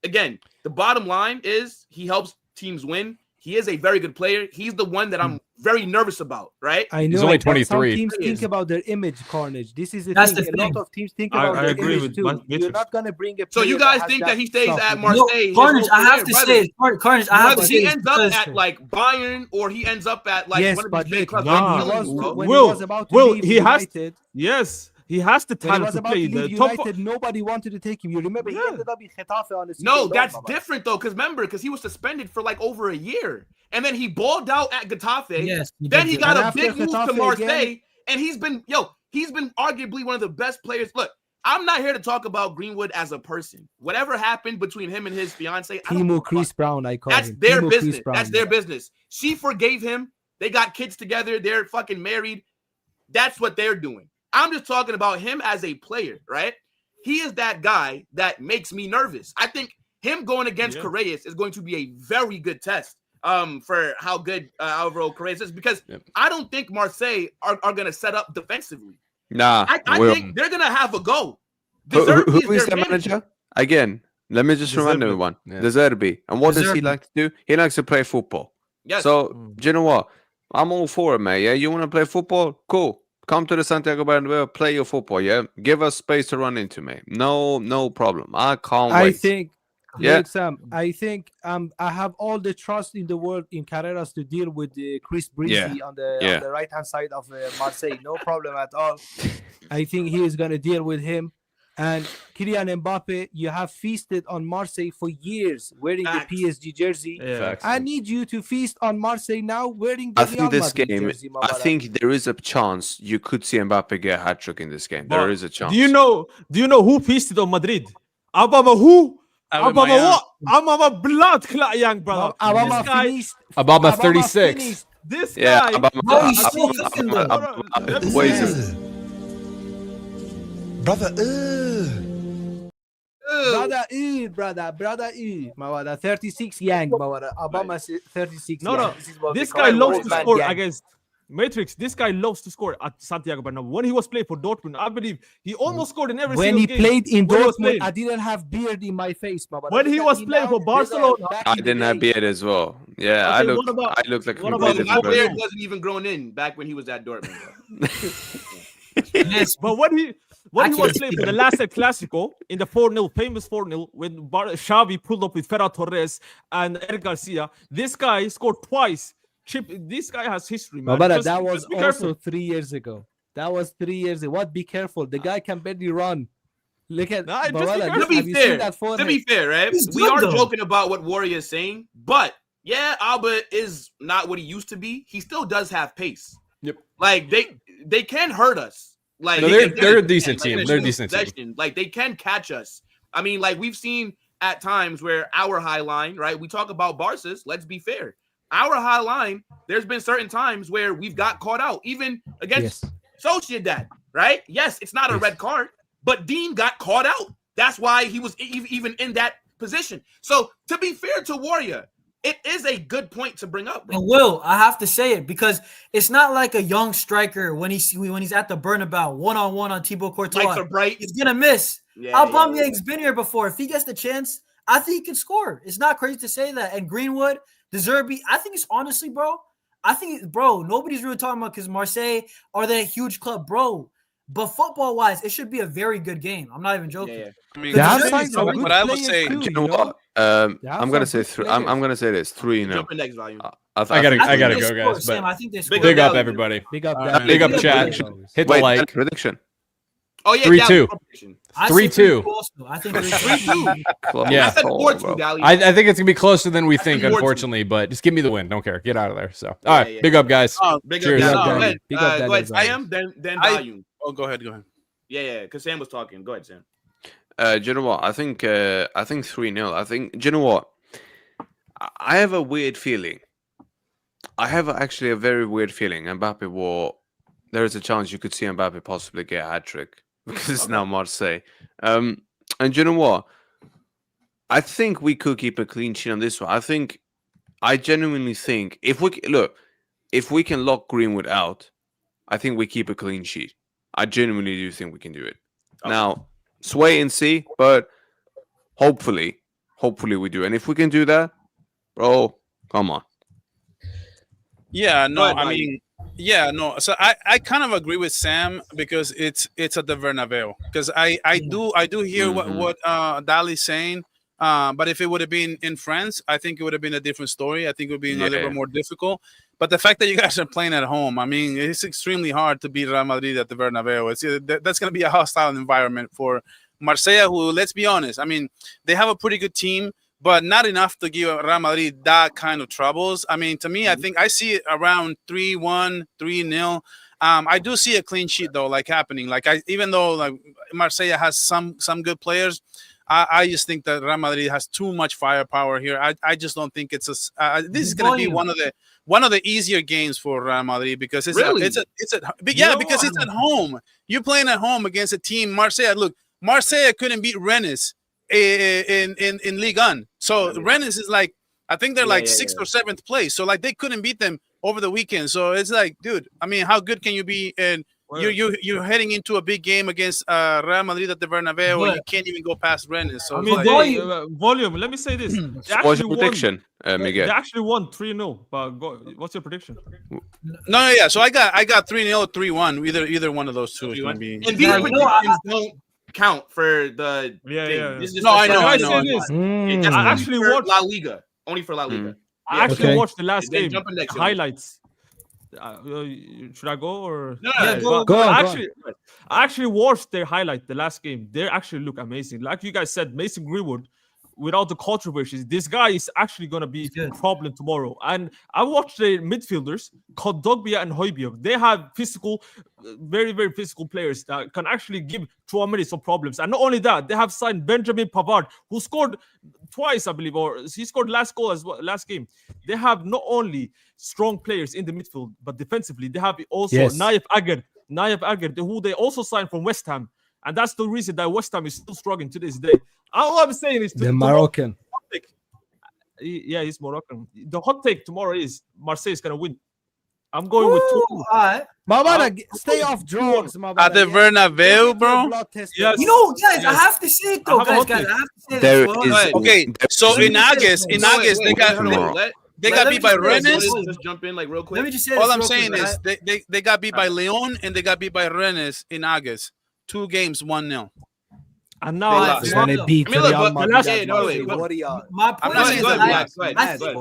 again, the bottom line is he helps teams win. He is a very good player. He's the one that I'm very nervous about, right? I know. He's only but some 23. teams think about their image, Carnage. This is That's thing. the A lot thing. of teams think about I their agree image with too. Matrix. You're not gonna bring a. So you player guys has think that he stays stuff at with him. Marseille? his Carnage, whole I have career, to brother. say, Carnage, I have to Whether say, he ends up because- at like Bayern or he ends up at like Yes, one of but these big look, clubs, when I'm he telling was you, bro. when he was about to leave he has United, yes, he has the when he talent was to about play to leave the top. United, nobody wanted to take him. You remember he Yeah. ended up in Getafe on the No, season that's loan, different though, because he was suspended for like over a year, and then he balled out at Getafe. Yes, he Then did he do got that. a And big after move to Getafe Marseille, again- and he's been arguably one of the best players. Look, I'm not here to talk about Greenwood as a person. Whatever happened between him and his fiance, I don't give a Timo fuck. Chris Brown, I call That's him. their Timo Chris business. Brown, That's their man. business. She forgave him. They got kids together. They're fucking married. That's what they're doing. I'm just talking about him as a player, right? He is that guy that makes me nervous. I think him going against Correas is going to be a very good test for how good Alvaro Correas is, because I don't think Marseille are going to set up defensively. Nah, I Will. think they're going to have a go. Who Deserbi is their the manager? Again, let me just remind Deserbi. everyone. Yeah. Deserbi. And what does he Deserbi. like to do? He likes to play football. Yes. So, do you know what? I'm all for it, mate. Yeah, you want to play football? Cool. Come to the Santiago Bernabéu, play your football, yeah? Give us space to run into, mate. No problem. I can't I wait. think, Yeah. look, Sam, I think I have all the trust in the world in Carreras to deal with Chris Breezy on the right hand side of Marseille. No problem at all. I think he is gonna deal with him. And Kylian Mbappe, you have feasted on Marseille for years wearing Facts. the PSG jersey. Facts. I need you to feast on Marseille now wearing the I Real think this Madrid game, jersey, my I brother. think there is a chance you could see Mbappe get a hat trick in this game. There But is a chance. Do you know who feasted on Madrid? Abama who? Abama what? Abama blood clot young brother. Obama This guy, finished. Obama Obama 36. finished. this Yeah, guy. Bro, he's still cooking though. What is it? Brother, Brother, my brother, 36 young, my brother. Obama 36 No, young. no. This is what This we guy call loves old to man score gang. against Matrix. This guy loves to score at Santiago Bernabeu. When he was playing for Dortmund, I believe he almost scored in every When single he game. played in when he was Dortmund, playing. I didn't have beard in my face, my brother. When he Look at was me playing now, for Barcelona, back I in the didn't have day. beard as well. Yeah, Okay, I look what about- I look like a what about completely My Dortmund? beard different. wasn't even grown in back when he was at Dortmund. Yes, but when he I was can't playing see for the that. last El Clasico in the 4-0, famous 4-0, when Xavi pulled up with Ferran Torres and Eric Garcia, this guy scored twice. This guy has history, My man. brother, Just- that just was be also careful. 3 years ago. That was 3 years ago. What? Be careful. The guy can barely run. Look at Nah, just be brother, careful. To be have you seen fair, that to forehead? be fair, right? He's We good, are though. joking about what Warrior is saying, but yeah, Alba is not what he used to be. He still does have pace. Yep. Like they can hurt us. Like No, they're a decent team. in They're a true decent team. possession, like they can catch us. I mean, like we've seen at times where our high line, right? We talk about Barca's. Let's be fair. Our high line, there's been certain times where we've got caught out, even against Sociedad, right? Yes, it's not a red card, but Dean got caught out. That's why he was even in that position. So to be fair to Warrior, it is a good point to bring up, bro. And Will, I have to say it because it's not like a young striker when he's at the Bernabéu one-on-one on Thibaut Courtois. Like the bright, He's gonna miss. yeah, Aubameyang's been here before. If he gets the chance, I think he can score. It's not crazy to say that. And Greenwood, Deserbi, I think it's honestly, bro. Nobody's really talking about because Marseille are they a huge club, bro. But football-wise, it should be a very good game. I'm not even joking. yeah. I mean, They have what signed some what good I would players say, too. Do you know you know? what? They have I'm gonna some say good I'm players. gonna say this 3-0. Jump in next volume. I gotta I think go, they guys. score, But Sam. I think they score. big up, Dallas. everybody. Big up, All that. right. Big up, Yeah, chat. prediction. Hit the Wait, like. prediction. Oh yeah, 3-2. Dallas competition. I say 3-2. 3-2 also. I think 3-2. Yeah. I said Oh, 4-2, bro. Dally. I think it's gonna be closer than we think, 4-2. unfortunately. But just give me the win. Don't care. Get out of there. So, all Yeah, right. yeah. Big up, guys. oh, Big Cheers. up, Big up, Go Danny. ahead. Big up, Go ahead, Danny. Sam. Then I- volume. go ahead. Yeah, because Sam was talking. Go ahead, Sam. Do you know what? I think 3-0. I think. Do you know what? I have a weird feeling. I have actually a very weird feeling. Mbappe will. There is a chance you could see Mbappe possibly get a hat trick because it's now Marseille. And do you know what? I think we could keep a clean sheet on this one. I genuinely think if we can lock Greenwood out, I think we keep a clean sheet. I genuinely do think we can do it. Okay. Now, it's wait and see, but hopefully we do. And if we can do that, bro, come on. Yeah, no, ahead, I Mike. mean, yeah, no. So I kind of agree with Sam because it's at the Bernabeu. Because I do hear what Dali's saying. But if it would have been in France, I think it would have been a different story. I think it would be a little bit more difficult. But the fact that you guys are playing at home, I mean, it's extremely hard to beat Real Madrid at the Bernabeu. That's going to be a hostile environment for Marseille, who, let's be honest, I mean, they have a pretty good team, but not enough to give Real Madrid that kind of troubles. I mean, to me, I think I see it around 3-1, 3-0. I do see a clean sheet though, like happening. Like even though like Marseille has some good players, I just think that Real Madrid has too much firepower here. I just don't think it's this is going to be one of the easier games for Real Madrid because it's because it's at home. You're playing at home against a team. Marseille, look, Marseille couldn't beat Rennes in Ligue 1. So Rennes is like, I think they're like sixth or seventh place. So like they couldn't beat them over the weekend. So it's like, dude, I mean, how good can you be? And you're heading into a big game against Real Madrid at the Bernabeu, and you can't even go past Rennes. So I mean, volume. Let me say this: what's your prediction, Miguel? They actually won 3-0. But what's your prediction? No, yeah. So I got 3-0, 3-1. Either one of those two is going to be. And these predictions don't count for the thing. I know. I actually watched La Liga. Only for La Liga. I actually watched the last game next highlights. Should I go or go I actually watched their highlight the last game. They actually look amazing. Like you guys said, Mason Greenwood, without the controversies, this guy is actually going to be a problem tomorrow. And I watched the midfielders, Kondogbia and Højbjerg. They have very, very physical players that can actually give Tchouaméni some problems. And not only that, they have signed Benjamin Pavard, who scored twice, I believe, or he scored last goal as well, last game. They have not only strong players in the midfield, but defensively, they have also Naif Agger, who they also signed from West Ham. And that's the reason that West Ham is still struggling to this day. All I'm saying is... The Moroccan. Yeah, he's Moroccan. The hot take tomorrow is Marseille is going to win. I'm going with 2. All right. Mabara, stay off drugs. At the Bernabeu, bro? Yes. You know, guys, I have to say it, though, guys. I have to say this. Okay, so in August, they got beat by Rennes. Just jump in like real quick. Let me just say All this I'm real saying quick, is they got beat by Lyon and they got beat by Rennes in August. 2 games, 1-0. And now they're going to beat Real Madrid. I think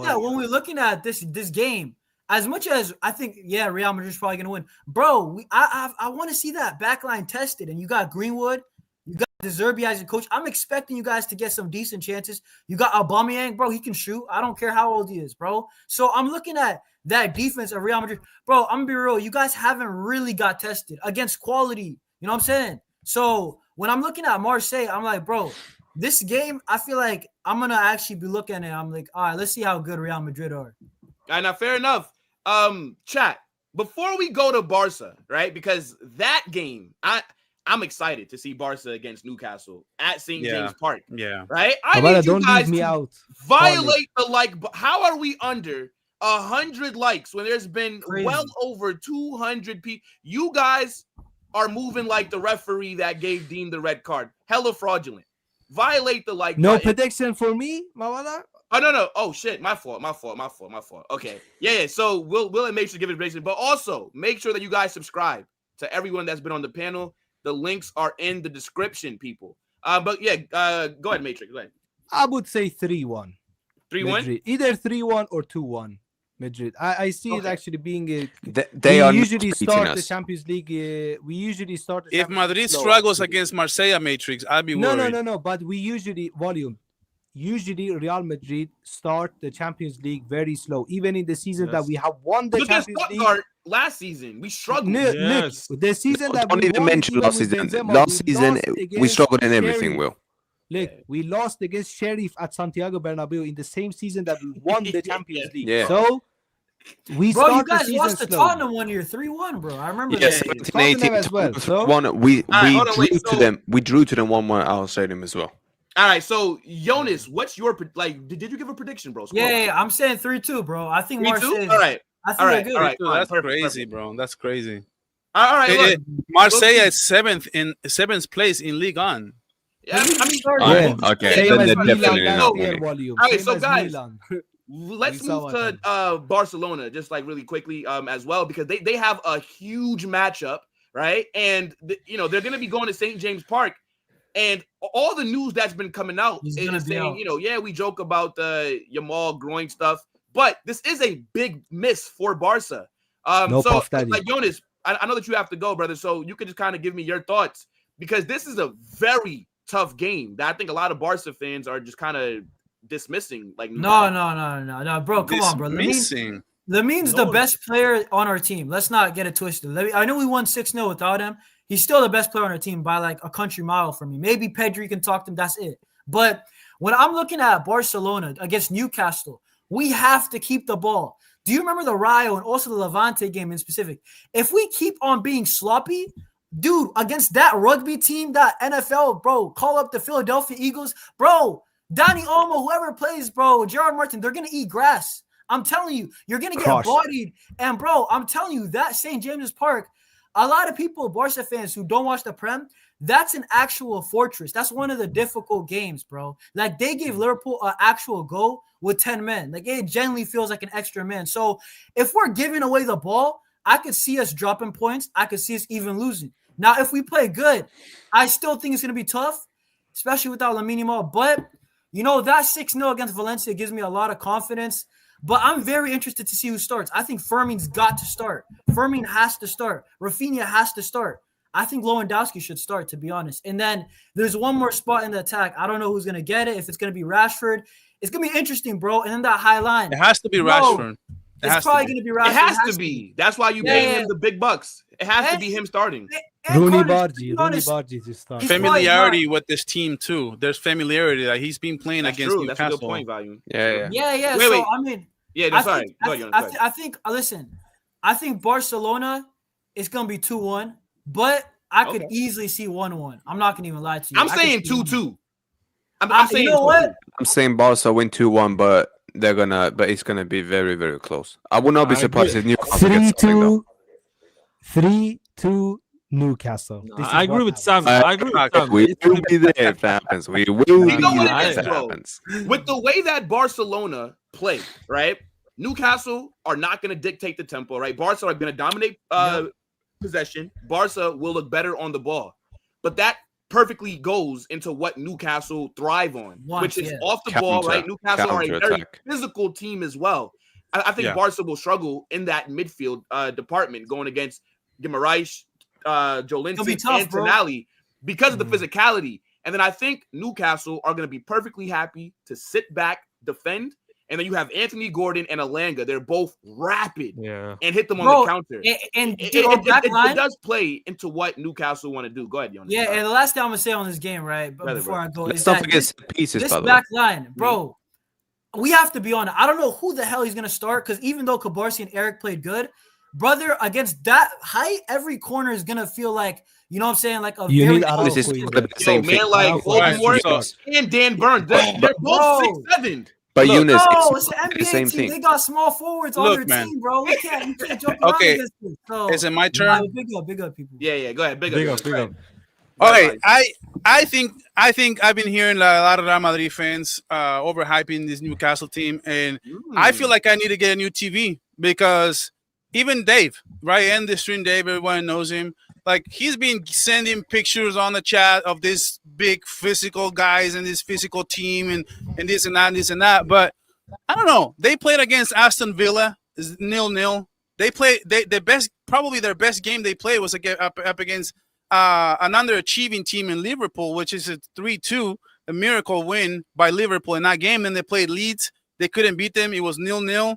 that when we're looking at this game, as much as I think, Real Madrid's probably going to win, bro, I want to see that backline tested. And you got Greenwood, you got De Zerbi as a coach. I'm expecting you guys to get some decent chances. You got Aubameyang, bro. He can shoot. I don't care how old he is, bro. So I'm looking at that defense of Real Madrid. Bro, I'm going to be real. You guys haven't really got tested against quality. You know what I'm saying? So when I'm looking at Marseille, I'm like, bro, this game, I feel like I'm going to actually be looking at it. I'm like, all right, let's see how good Real Madrid are. All right, now, fair enough. Chat, before we go to Barca, right? Because that game, I'm excited to see Barca against Newcastle at St. James Park. Yeah. Right? I need you guys to violate the like. How are we under 100 likes when there's been well over 200 people? You guys are moving like the referee that gave Dean the red card. Hella fraudulent. Violate the like. No button. prediction for me, Mawala? Oh, no. Oh, shit. My fault. Okay. Yeah. So we'll make sure to give it a prediction. But also, make sure that you guys subscribe to everyone that's been on the panel. The links are in the description, people. But yeah, go ahead, Matrix. Go ahead. I would say 3-1. 3-1? Either 3-1 or 2-1. Madrid. I see it actually being a. They are usually start the Champions League. We usually start. If Madrid struggles against Marseille, Matrix, I'd be worried. No. But we usually Real Madrid start the Champions League very slow. Even in the season that we have won the Champions League. Last season we struggled. Yes. The season that don't even mention last season. Last season we struggled in everything. Will. Look, we lost against Sheriff at Santiago Bernabeu in the same season that we won the Champions League. Yeah. So we bro, start you guys the lost to slow. Tottenham 1 year, 3-1, bro. I remember that. 17-18 as well. So? We drew to them. We drew to them 1-1 at our stadium as well. All right, so Jonas, what's your did you give a prediction, bro? Yeah, I'm saying 3-2, bro. I think Marseille. All right. I think they're good. All right. That's crazy, bro. That's crazy. All right. Marseille is seventh place in Ligue 1. Yeah, okay. Same Then as they're definitely Milan not last year, winning. volume. All right, Same so as guys, Milan. let's move to Barcelona just like really quickly as well, because they have a huge matchup, right? And they're going to be going to St. James Park, and all the news that's been coming out is saying, we joke about the Yamal groin stuff, but this is a big miss for Barca. So like Jonas, I know that you have to go, brother, so you could just kind of give me your thoughts, because this is a very tough game that I think a lot of Barca fans are just kind of dismissing. Like, no, bro, come on, bro. Lamine's the best player on our team. Let's not get it twisted. I know we won 6-0 without him. He's still the best player on our team by like a country mile for me. Maybe Pedri can talk to him. That's it. But when I'm looking at Barcelona against Newcastle, we have to keep the ball. Do you remember the Rayo and also the Levante game in specific? If we keep on being sloppy, dude, against that rugby team, that NFL, bro, call up the Philadelphia Eagles, bro, Dani Olmo, whoever plays, bro, Gerard Martin, they're going to eat grass. I'm telling you, you're going to get bodied. And, bro, I'm telling you, that St. James's Park, a lot of people, Barca fans who don't watch the Prem, that's an actual fortress. That's one of the difficult games, bro. Like, they gave Liverpool an actual goal with 10 men. Like, it genuinely feels like an extra man. So, if we're giving away the ball, I could see us dropping points. I could see us even losing. Now, if we play good, I still think it's going to be tough, especially without Lamine Yamal. But, that 6-0 against Valencia gives me a lot of confidence. But I'm very interested to see who starts. I think Fermin's got to start. Fermin has to start. Rafinha has to start. I think Lewandowski should start, to be honest. And then there's one more spot in the attack. I don't know who's going to get it, if it's going to be Rashford. It's going to be interesting, bro. And then that high line. It has to be Rashford. It's probably going to be Rashford. It has to be. That's why you pay him the big bucks. It has to be him starting. Rooney Bargi to start. Familiarity with this team, too. There's familiarity. Like, he's been playing against Newcastle. That's a good point, value. Yeah. Wait. I mean, sorry. I think Barcelona is going to be 2-1, but I could easily see 1-1. I'm not going to even lie to you. I'm saying 2-2. I'm saying, you know what? I'm saying Barca win 2-1, but it's gonna be very, very close. I would not be surprised if Newcastle gets something 3-2 Newcastle. I agree with Sam. We will be there if it happens. We will be there if it happens. With the way that Barcelona play, right? Newcastle are not going to dictate the tempo, right? Barca are going to dominate possession. Barca will look better on the ball. But that perfectly goes into what Newcastle thrive on, which is off the ball, right? Newcastle are a very physical team as well. I think Barca will struggle in that midfield department going against Guimaraes, Jolinton, and Tonali because of the physicality. And then I think Newcastle are going to be perfectly happy to sit back, defend, and then you have Anthony Gordon and Alanga. They're both rapid and hit them on the counter. And it does play into what Newcastle want to do. Go ahead, Jonas. Yeah, and the last thing I'm going to say on this game, right, before I go, let's not forget pieces, this back line, bro, we have to be on it. I don't know who the hell he's going to start, because even though Cabarsi and Eric played good, brother, against that height, every corner is going to feel like, you know what I'm saying, like a very the same man, like Voldemort and Dan Burns. They're both 6'7". But Eunice, it's the NBA same team. thing. They got small forwards on their team, bro. You can't joke around against this. So, is it my turn? Big up, people. Yeah, go ahead. Big up. Okay, I think I've been hearing a lot of Real Madrid fans overhyping this Newcastle team, and I feel like I need to get a new TV, because even Dave, right, and the stream Dave, everyone knows him. Like, he's been sending pictures on the chat of this big physical guys and this physical team and this and that and this and that. But I don't know. They played against Aston Villa, 0-0. They played probably their best game they played was up against an underachieving team in Liverpool, which is a 3-2, a miracle win by Liverpool in that game. Then they played Leeds. They couldn't beat them. It was 0-0.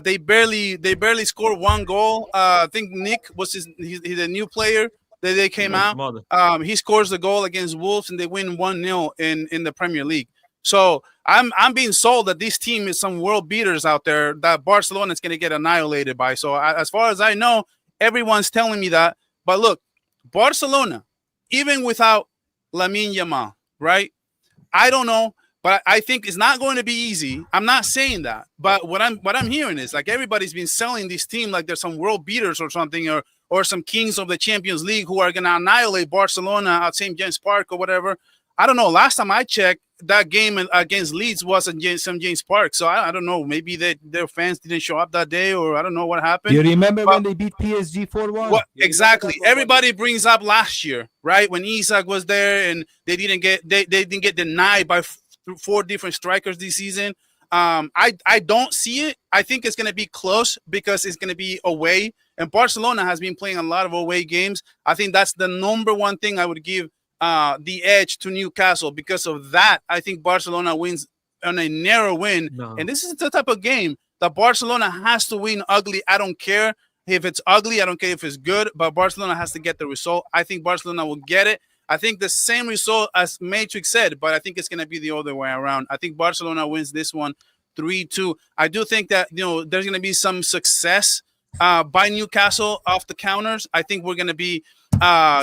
They barely scored one goal. I think Nick was he's a new player that they came out. He scores the goal against Wolves, and they win 1-0 in the Premier League. So I'm being sold that this team is some world beaters out there that Barcelona is going to get annihilated by. So as far as I know, everyone's telling me that. But look, Barcelona, even without Lamine Yamal, right? I don't know. But I think it's not going to be easy. I'm not saying that. But what I'm hearing is, like, everybody's been selling this team like they're some world beaters or something, or some kings of the Champions League who are going to annihilate Barcelona at St. James Park or whatever. I don't know. Last time I checked, that game against Leeds was at St. James Park. So I don't know. Maybe their fans didn't show up that day, or I don't know what happened. You remember when they beat PSG 4-1? Exactly. Everybody brings up last year, right? When Isak was there and they didn't get denied by 4 different strikers this season. I don't see it. I think it's going to be close because it's going to be away. And Barcelona has been playing a lot of away games. I think that's the number one thing I would give the edge to Newcastle. Because of that, I think Barcelona wins on a narrow win. No. And this is the type of game that Barcelona has to win ugly. I don't care if it's ugly. I don't care if it's good. But Barcelona has to get the result. I think Barcelona will get it. I think the same result as Matrix said, but I think it's going to be the other way around. I think Barcelona wins this one 3-2. I do think that, there's going to be some success by Newcastle off the counters. I think we're going to be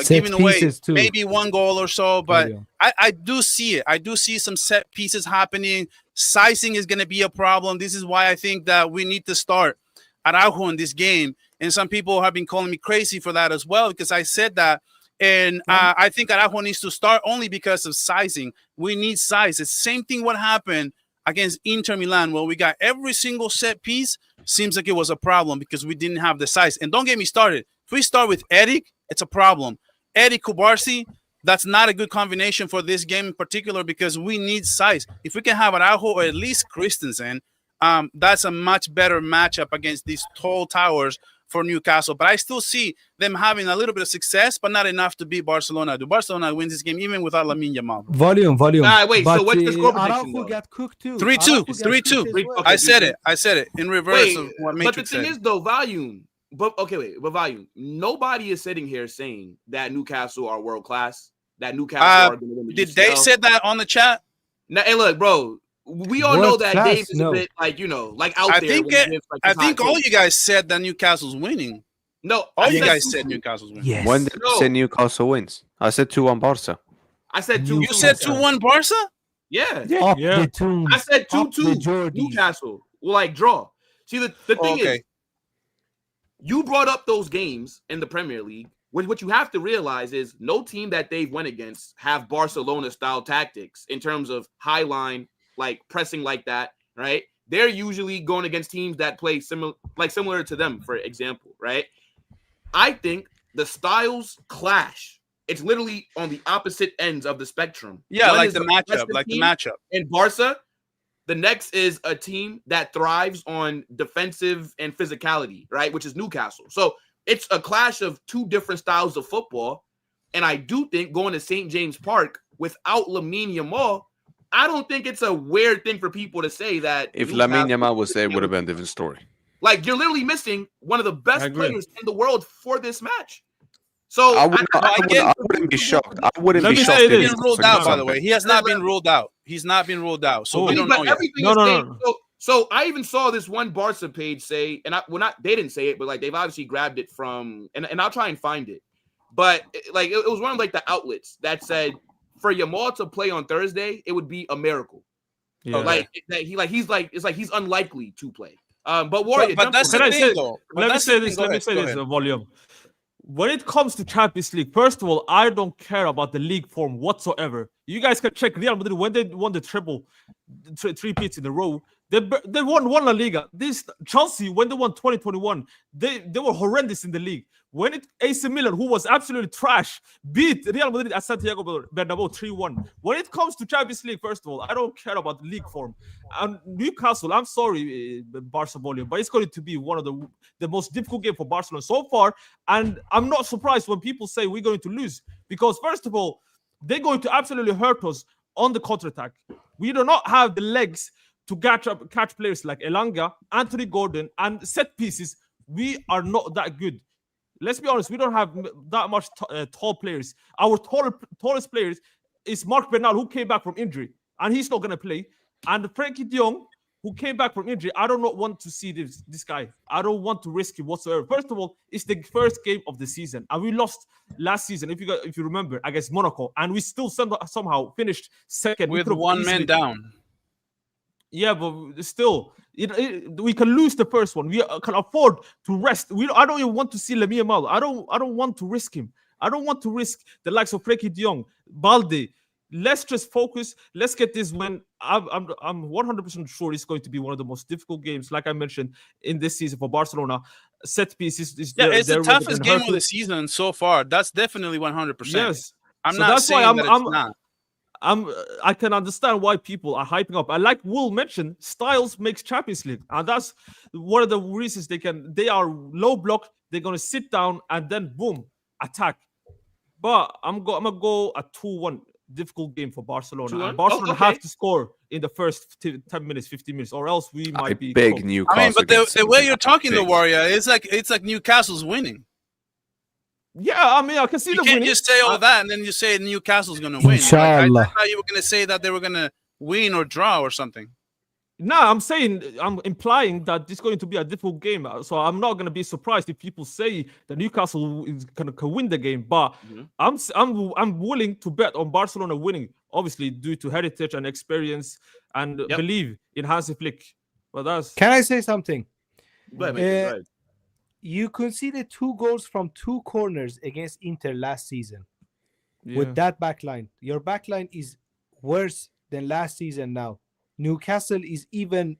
giving away maybe 1 goal or so, but I do see it. I do see some set pieces happening. Sizing is going to be a problem. This is why I think that we need to start Araujo in this game. And some people have been calling me crazy for that as well, because I said that. And I think Araujo needs to start only because of sizing. We need size. It's the same thing what happened against Inter Milan, where we got every single set piece. Seems like it was a problem because we didn't have the size. And don't get me started. If we start with Eric, it's a problem. Eric Kubarsi, that's not a good combination for this game in particular because we need size. If we can have Araujo or at least Christensen, that's a much better matchup against these tall towers for Newcastle. But I still see them having a little bit of success, but not enough to beat Barcelona. Do Barcelona wins this game even without Lamine Yamal? Volume. Wait, so what's the score prediction? Araujo got cooked too. 3-2. Okay, I said it in reverse of what Matrix said. But the thing is, though, volume. But volume. Nobody is sitting here saying that Newcastle are world class. That Newcastle are going to win the Did UCL. Dave said that on the chat? Now, hey, look, bro. We all know that Dave is a bit out there. I think all you guys said that Newcastle's winning. No, all you guys said Newcastle's winning. Yes. When did I say Newcastle wins? I said 2-1 Barca. I said 2. You said 2-1 Barca? Yeah. I said 2-2 Newcastle. Well, draw. See, the thing is, you brought up those games in the Premier League. What you have to realize is no team that they've went against have Barcelona-style tactics in terms of high line, pressing like that, right? They're usually going against teams that play similar to them, for example, right? I think the styles clash. It's literally on the opposite ends of the spectrum. Yeah, the matchup. In Barca, the next is a team that thrives on defensive and physicality, right? Which is Newcastle. So it's a clash of 2 different styles of football. And I do think going to St. James Park without Lamine Yamal, I don't think it's a weird thing for people to say that. If Lamine Yamal was there, it would have been a different story. You're literally missing one of the best players in the world for this match. So I wouldn't be shocked. I wouldn't be shocked. He's been ruled out, by the way. He has not been ruled out. He's not been ruled out. So we don't know yet. No. So I even saw this one Barca page say, and they didn't say it, but they've obviously grabbed it from, and I'll try and find it. But it was one of the outlets that said for Yamal to play on Thursday, it would be a miracle. Yeah. He's unlikely to play. But Warrior, but that's the thing, though. Let me say this. Volume. When it comes to Champions League, first of all, I don't care about the league form whatsoever. You guys can check Real Madrid when they won the three peats in a row. They won La Liga. This Chelsea, when they won 2021, they were horrendous in the league. When AC Milan, who was absolutely trash, beat Real Madrid at Santiago Bernabéu 3-1. When it comes to Champions League, first of all, I don't care about the league form. And Newcastle, I'm sorry, Barca volume, but it's going to be one of the most difficult game for Barcelona so far. And I'm not surprised when people say we're going to lose, because first of all, they're going to absolutely hurt us on the counterattack. We do not have the legs to catch players like Elanga, Anthony Gordon, and set pieces. We are not that good. Let's be honest, we don't have that much tall players. Our tallest players is Marc Bernal, who came back from injury, and he's not going to play. And Frankie de Jong, who came back from injury, I do not want to see this guy. I don't want to risk him whatsoever. First of all, it's the first game of the season, and we lost last season, if you remember, against Monaco, and we still somehow finished second. With one man down. Yeah, but still, we can lose the first one. We can afford to rest. I don't even want to see Lamine Yamal. I don't want to risk him. I don't want to risk the likes of Frenkie de Jong, Balde, let's just focus. Let's get this win. I'm 100% sure it's going to be one of the most difficult games, like I mentioned, in this season for Barcelona. Set pieces is it's the toughest game of the season so far. That's definitely 100%. Yes, I'm not saying that it's not. I can understand why people are hyping up. And like Will mentioned, styles makes Champions League, and that's one of the reasons they are low block. They're gonna sit down and then boom, attack. But I'm gonna go a 2-1 difficult game for Barcelona. And Barcelona have to score in the first 10 minutes, 15 minutes, or else we might be big Newcastle. I mean, but the way you're talking to Warrior, it's like Newcastle's winning. Yeah, I mean, I can see you the can't winning. just say all that and then you say Newcastle's going to win. Inshallah. Like, I thought you were going to say that they were going to win or draw or something. No, I'm implying that it's going to be a difficult game. So I'm not going to be surprised if people say that Newcastle is going to win the game. But I'm willing to bet on Barcelona winning, obviously due to heritage and experience and believe in Hansi Flick. But that's. Can I say something? Go ahead. You conceded 2 goals from 2 corners against Inter last season. With that backline, your backline is worse than last season now. Newcastle is even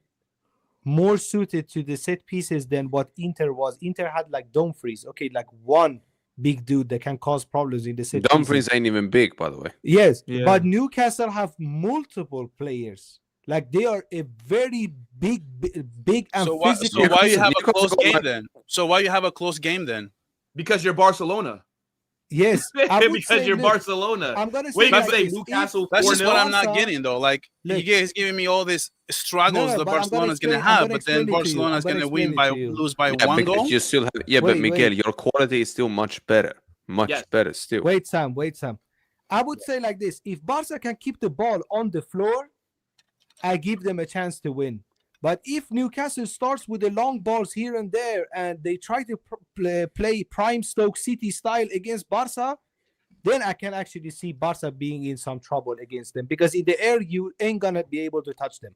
more suited to the set pieces than what Inter was. Inter had like Dumfries, like one big dude that can cause problems in the set Dumfries pieces. ain't even big, by the way. Yes, but Newcastle have multiple players. Like they are a very big and physical. So why you have a close game then? So why you have a close game then? Because you're Barcelona. Yes, because you're Barcelona. I'm gonna say, wait, you say Newcastle. That's just what I'm not getting though. Like you guys giving me all these struggles that Barcelona's gonna have, but then Barcelona's gonna lose by 1 goal. You still have, but Miguel, your quality is still much better, better still. Wait, Sam. I would say like this: if Barca can keep the ball on the floor, I give them a chance to win. But if Newcastle starts with the long balls here and there and they try to play prime Stoke City style against Barca, then I can actually see Barca being in some trouble against them. Because in the air, you ain't going to be able to touch them.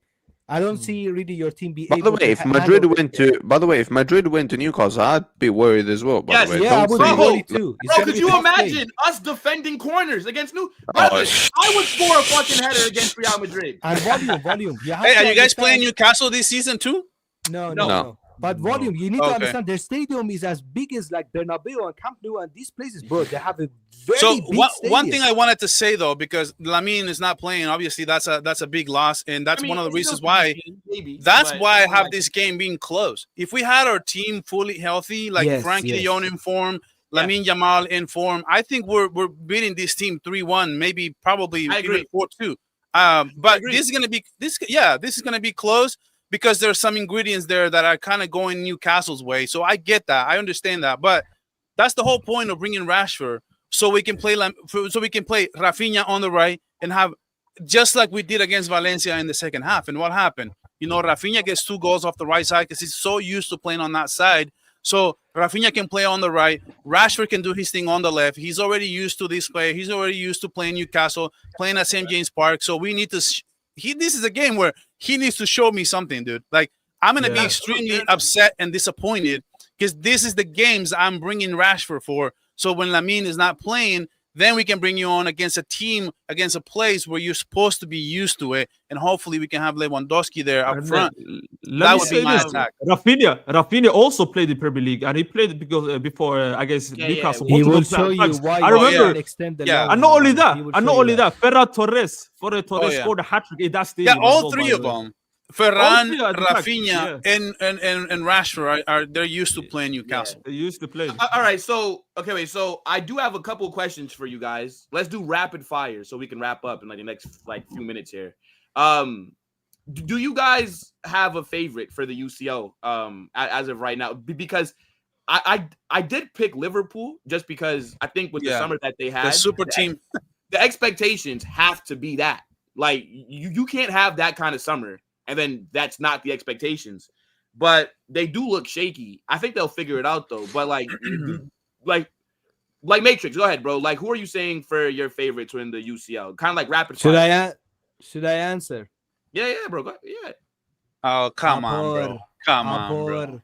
I don't see really your team be able to. By the way, if Madrid went to Newcastle, I'd be worried as well. By the way, I would be worried too. Bro, could you imagine us defending corners against I would score a fucking header against Real Madrid. And volume. Hey, are you guys playing Newcastle this season too? No. But volume, you need to understand their stadium is as big as like Bernabéu and Camp Nou and these places, bro. They have a very big one thing I wanted to say though, because Lamine is not playing, obviously that's a big loss, and that's one of the reasons why. Why I have this game being close. If we had our team fully healthy, like Frankie de Jong in form, Lamine Yamal in form, I think we're beating this team 3-1, probably even 4-2. But this is gonna be close. Because there's some ingredients there that are kind of going Newcastle's way. So I get that. I understand that. But that's the whole point of bringing Rashford. So we can play Rafinha on the right and have just like we did against Valencia in the second half. And what happened? Rafinha gets 2 goals off the right side because he's so used to playing on that side. So Rafinha can play on the right. Rashford can do his thing on the left. He's already used to this play. He's already used to playing Newcastle, playing at St. James Park. So we need to this is a game where he needs to show me something, dude. Like, I'm going to be extremely upset and disappointed because this is the games I'm bringing Rashford for. So when Lamine is not playing, then we can bring you on against a team, against a place where you're supposed to be used to it. And hopefully we can have Lewandowski there up front. That would be my attack. Rafinha also played the Premier League, and he played because before against Newcastle. He will show you why. I remember. Extend the and not only that, Ferran Torres scored a hat trick in that stadium. Yeah, all 3 of them. Ferran, Rafinha, and Rashford they're used to playing Newcastle. They used to play. All right, so I do have a couple of questions for you guys. Let's do rapid fire so we can wrap up in like the next few minutes here. Do you guys have a favorite for the UCL as of right now? Because I did pick Liverpool just because I think with the summer that they had, the super team, the expectations have to be that. Like you can't have that kind of summer. And then that's not the expectations, but they do look shaky. I think they'll figure it out though. But like Matrix, go ahead, bro. Like, who are you saying for your favorite to win the UCL? Kind of like rapid fire. Should I answer? Yeah, bro. Go ahead. Yeah. Oh, come on, bro. Come on, bro.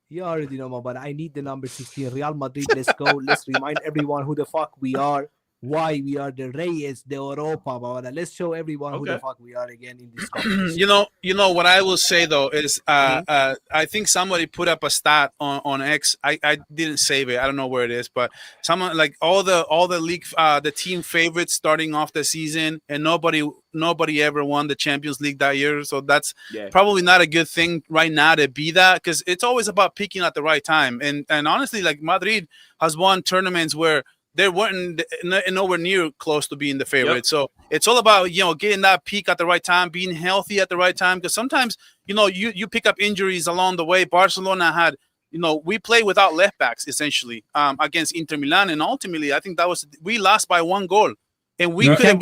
You already know, but I need the number 16. Real Madrid. Let's go. Let's remind everyone who the fuck we are. why we are the Reyes de Europa. But let's show everyone who the Okay. fuck we are again in this competition. You know what I will say though is I think somebody put up a stat on X. I didn't save it. I don't know where it is, but someone like all the league the team favorites starting off the season, and nobody ever won the Champions League that year. So that's probably not a good thing right now to be that, because it's always about peaking at the right time. And honestly, like Madrid has won tournaments where they weren't nowhere near close to being the favorite. Yep. So it's all about, getting that peak at the right time, being healthy at the right time. Because sometimes, you pick up injuries along the way. Barcelona had, we played without left backs essentially against Inter Milan, and ultimately I think we lost by 1 goal, and we had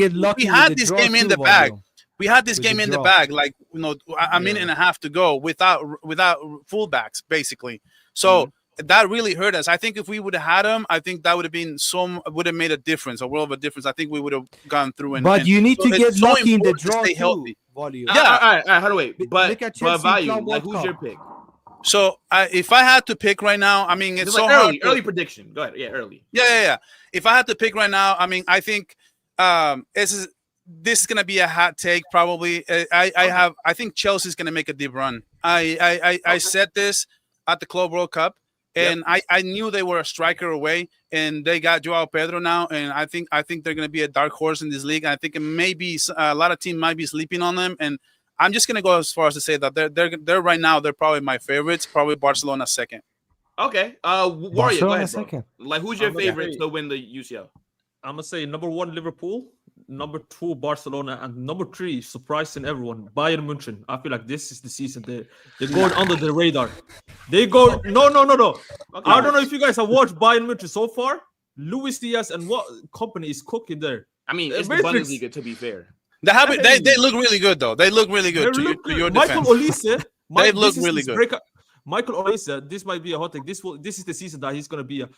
this game in the bag. We had this game in the bag, like a minute and a half to go without fullbacks basically. So. That really hurt us. I think if we would have had him, I think that would have made a difference, a world of a difference. I think we would have gone through. But you need to get lucky in the draw too. Healthy. Volume. Yeah. All right. How do we? But Volume. Like, who's your pick? So if I had to pick right now, I mean, it's so early. hard. Early prediction. Go ahead. Yeah, early. Yeah. If I had to pick right now, I mean, I think this is gonna be a hot take probably. I think Chelsea's gonna make a deep run. I said this at the Club World Cup. And I knew they were a striker away, and they got Joao Pedro now, and I think they're going to be a dark horse in this league. I think it may be a lot of teams might be sleeping on them, and I'm just going to go as far as to say that they're right now they're probably my favorites, probably Barcelona second. Okay, Warrior, go ahead, bro. Like, who's your favorite to win the UCL? I'm gonna say number 1 Liverpool, number 2 Barcelona, and number 3, surprising everyone, Bayern München. I feel like this is the season they're going under the radar. They go no. Okay. I don't know if you guys have watched Bayern München so far. Luis Diaz and what company is cooking there. I mean, it's the Bundesliga, to be fair. They look really good though. They look really good. To your Michael defense. Olise, they look really good. Michael Olise, this might be a hot take. This is the season that he's going to be a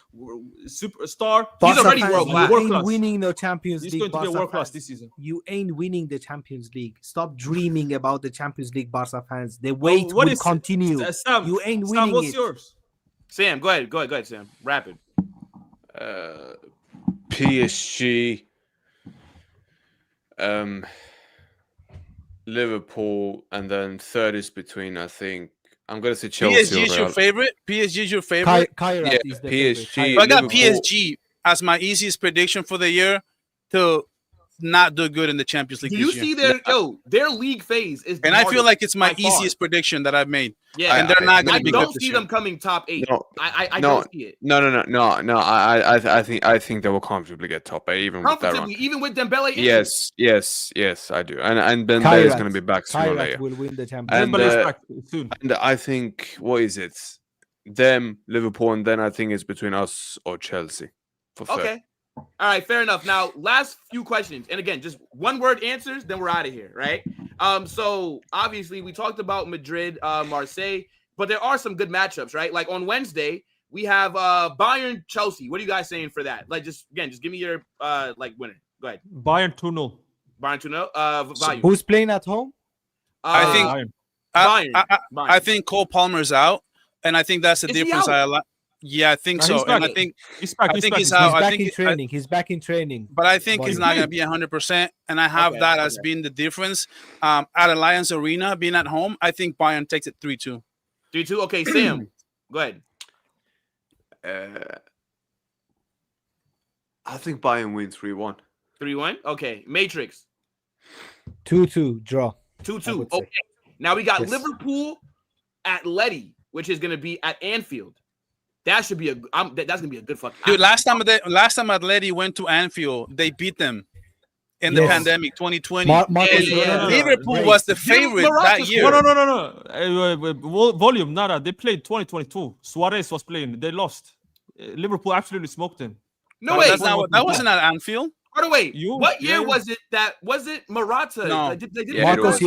superstar. He's already world class. You ain't winning the Champions League. He's going to be a world class this season. You ain't winning the Champions League. Stop dreaming about the Champions League, Barca fans. The wait will continue. Sam, you ain't Sam, winning what's it. yours? Sam, go ahead, Sam. Rapid. PSG, Liverpool, and then third is between, I think, I'm going to say Chelsea. PSG is your favorite? PSG is your favorite? Kairat is the PSG. favorite. I got PSG as my easiest prediction for the year to not do good in the Champions League. Do you see their league phase is, and I feel like it's my easiest prediction that I've made. Yeah, and they're not going to be good. I don't see them coming top 8. No, I don't see it. No. I think they will comfortably get top 8 even with that run. Even with Dembele. Yes, I do. And Dembele is going to be back sooner or later. Will win the Champions League. And I think, what is it? Them, Liverpool, and then I think it's between us or Chelsea for third. Okay. All right, fair enough. Now, last few questions. And again, just one word answers, then we're out of here, right? So obviously we talked about Madrid, Marseille, but there are some good matchups, right? Like on Wednesday, we have Bayern Chelsea. What are you guys saying for that? Like, just give me your winner. Go ahead. Bayern 2-0. Bayern 2-0. Volume. Who's playing at home? I think Bayern. I think Cole Palmer's out, and I think that's the difference. Yeah, I think so. And I think he's back. He's out. He's back in training. But I think he's not going to be 100%. And I have that as being the difference. At Allianz Arena, being at home, I think Bayern takes it 3-2. 3-2. Okay, Sam, go ahead. I think Bayern wins 3-1. 3-1. Okay, Matrix. 2-2 draw. 2-2. Okay. Now we got Liverpool at Letty, which is going to be at Anfield. That should be that's gonna be a good fucking. Dude, last time Atleti went to Anfield, they beat them in the pandemic 2020. Liverpool was the favorite that year. No. Volume, nada. They played 2022. Suarez was playing. They lost. Liverpool absolutely smoked them. No way. That wasn't at Anfield. By the way, what year was it? Was it Morata? No. Marcos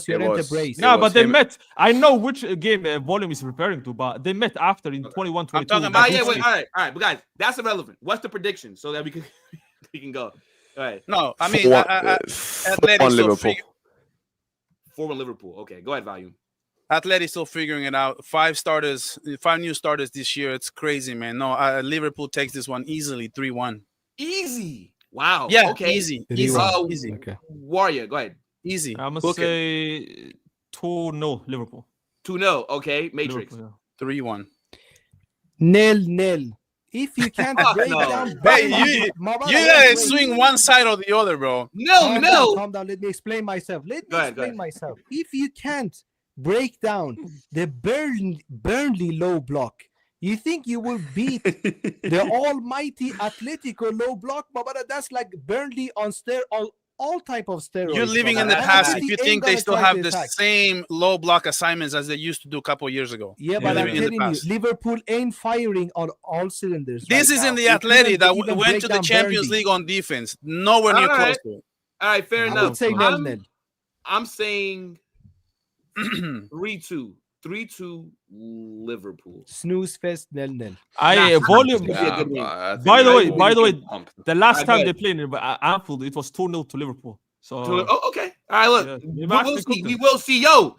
Llorente brace. No, but they met. I know which game Volume is referring to, but they met after in 21-22. I'm talking about. All right, but guys, that's irrelevant. What's the prediction so that we can go? All right. No, I mean, Atleti's Liverpool. 4-1 Liverpool. Okay, go ahead, Volume. Atleti's still figuring it out. 5 new starters this year. It's crazy, man. No, Liverpool takes this one easily, 3-1. Easy. Wow. Yeah, Okay. easy. 3-1. Easy. Okay. Warrior, go ahead. Easy. I'm gonna Book it. say 2-0 Liverpool. 2-0. Okay. Matrix. Liverpool, 3-1. 0-0. If you can't Fuck break no. down, Hey, Burnley- you My brother, gotta wait. swing one side or the other, bro. No. Calm down. Let me explain myself. Go ahead. Myself. If you can't break down the Burnley low block, you think you will beat the almighty Atletico low block? But that's like Burnley on all type of steroids. You're living in the That's past bad. if you Ain't think they gonna still try have to the attack. same low block assignments as they used to do a couple years ago. Yeah, You're but I'm living in the telling you, past. Liverpool ain't firing on all cylinders. This right is now. in the You Atleti couldn't that even went break to the down Champions Burnley. League on defense. Nowhere near All close right. to it. All right, fair I I enough. would say I'm- 0-0. I'm saying 3-2. 3-2 Liverpool. Snooze fest 0-0. Volume. Could be a good win. By the way, the last Alright, time go they played in Anfield, it was 2-0 to Liverpool. So Okay. All right, look. yeah, We they will actually see. cooked We them. will see. Yo,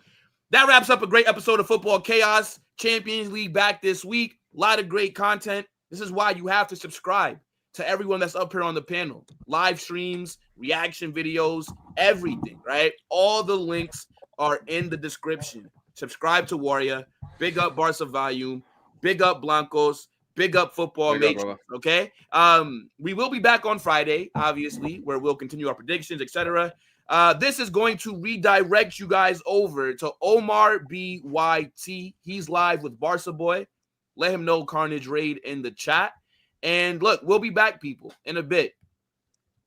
that wraps up a great episode of Football Chaos. Champions League back this week. A lot of great content. This is why you have to subscribe to everyone that's up here on the panel. Live streams, reaction videos, everything, right? All the links are in the description. Subscribe to Warrior. Big up Barca Volume. Big up Blancos. Big up Football Big up, Matrix. brother. Okay. We will be back on Friday, obviously, where we'll continue our predictions, etc. This is going to redirect you guys over to Omar BYT. He's live with Barca Boy. Let him know Carnage Raid in the chat. And look, we'll be back, people, in a bit.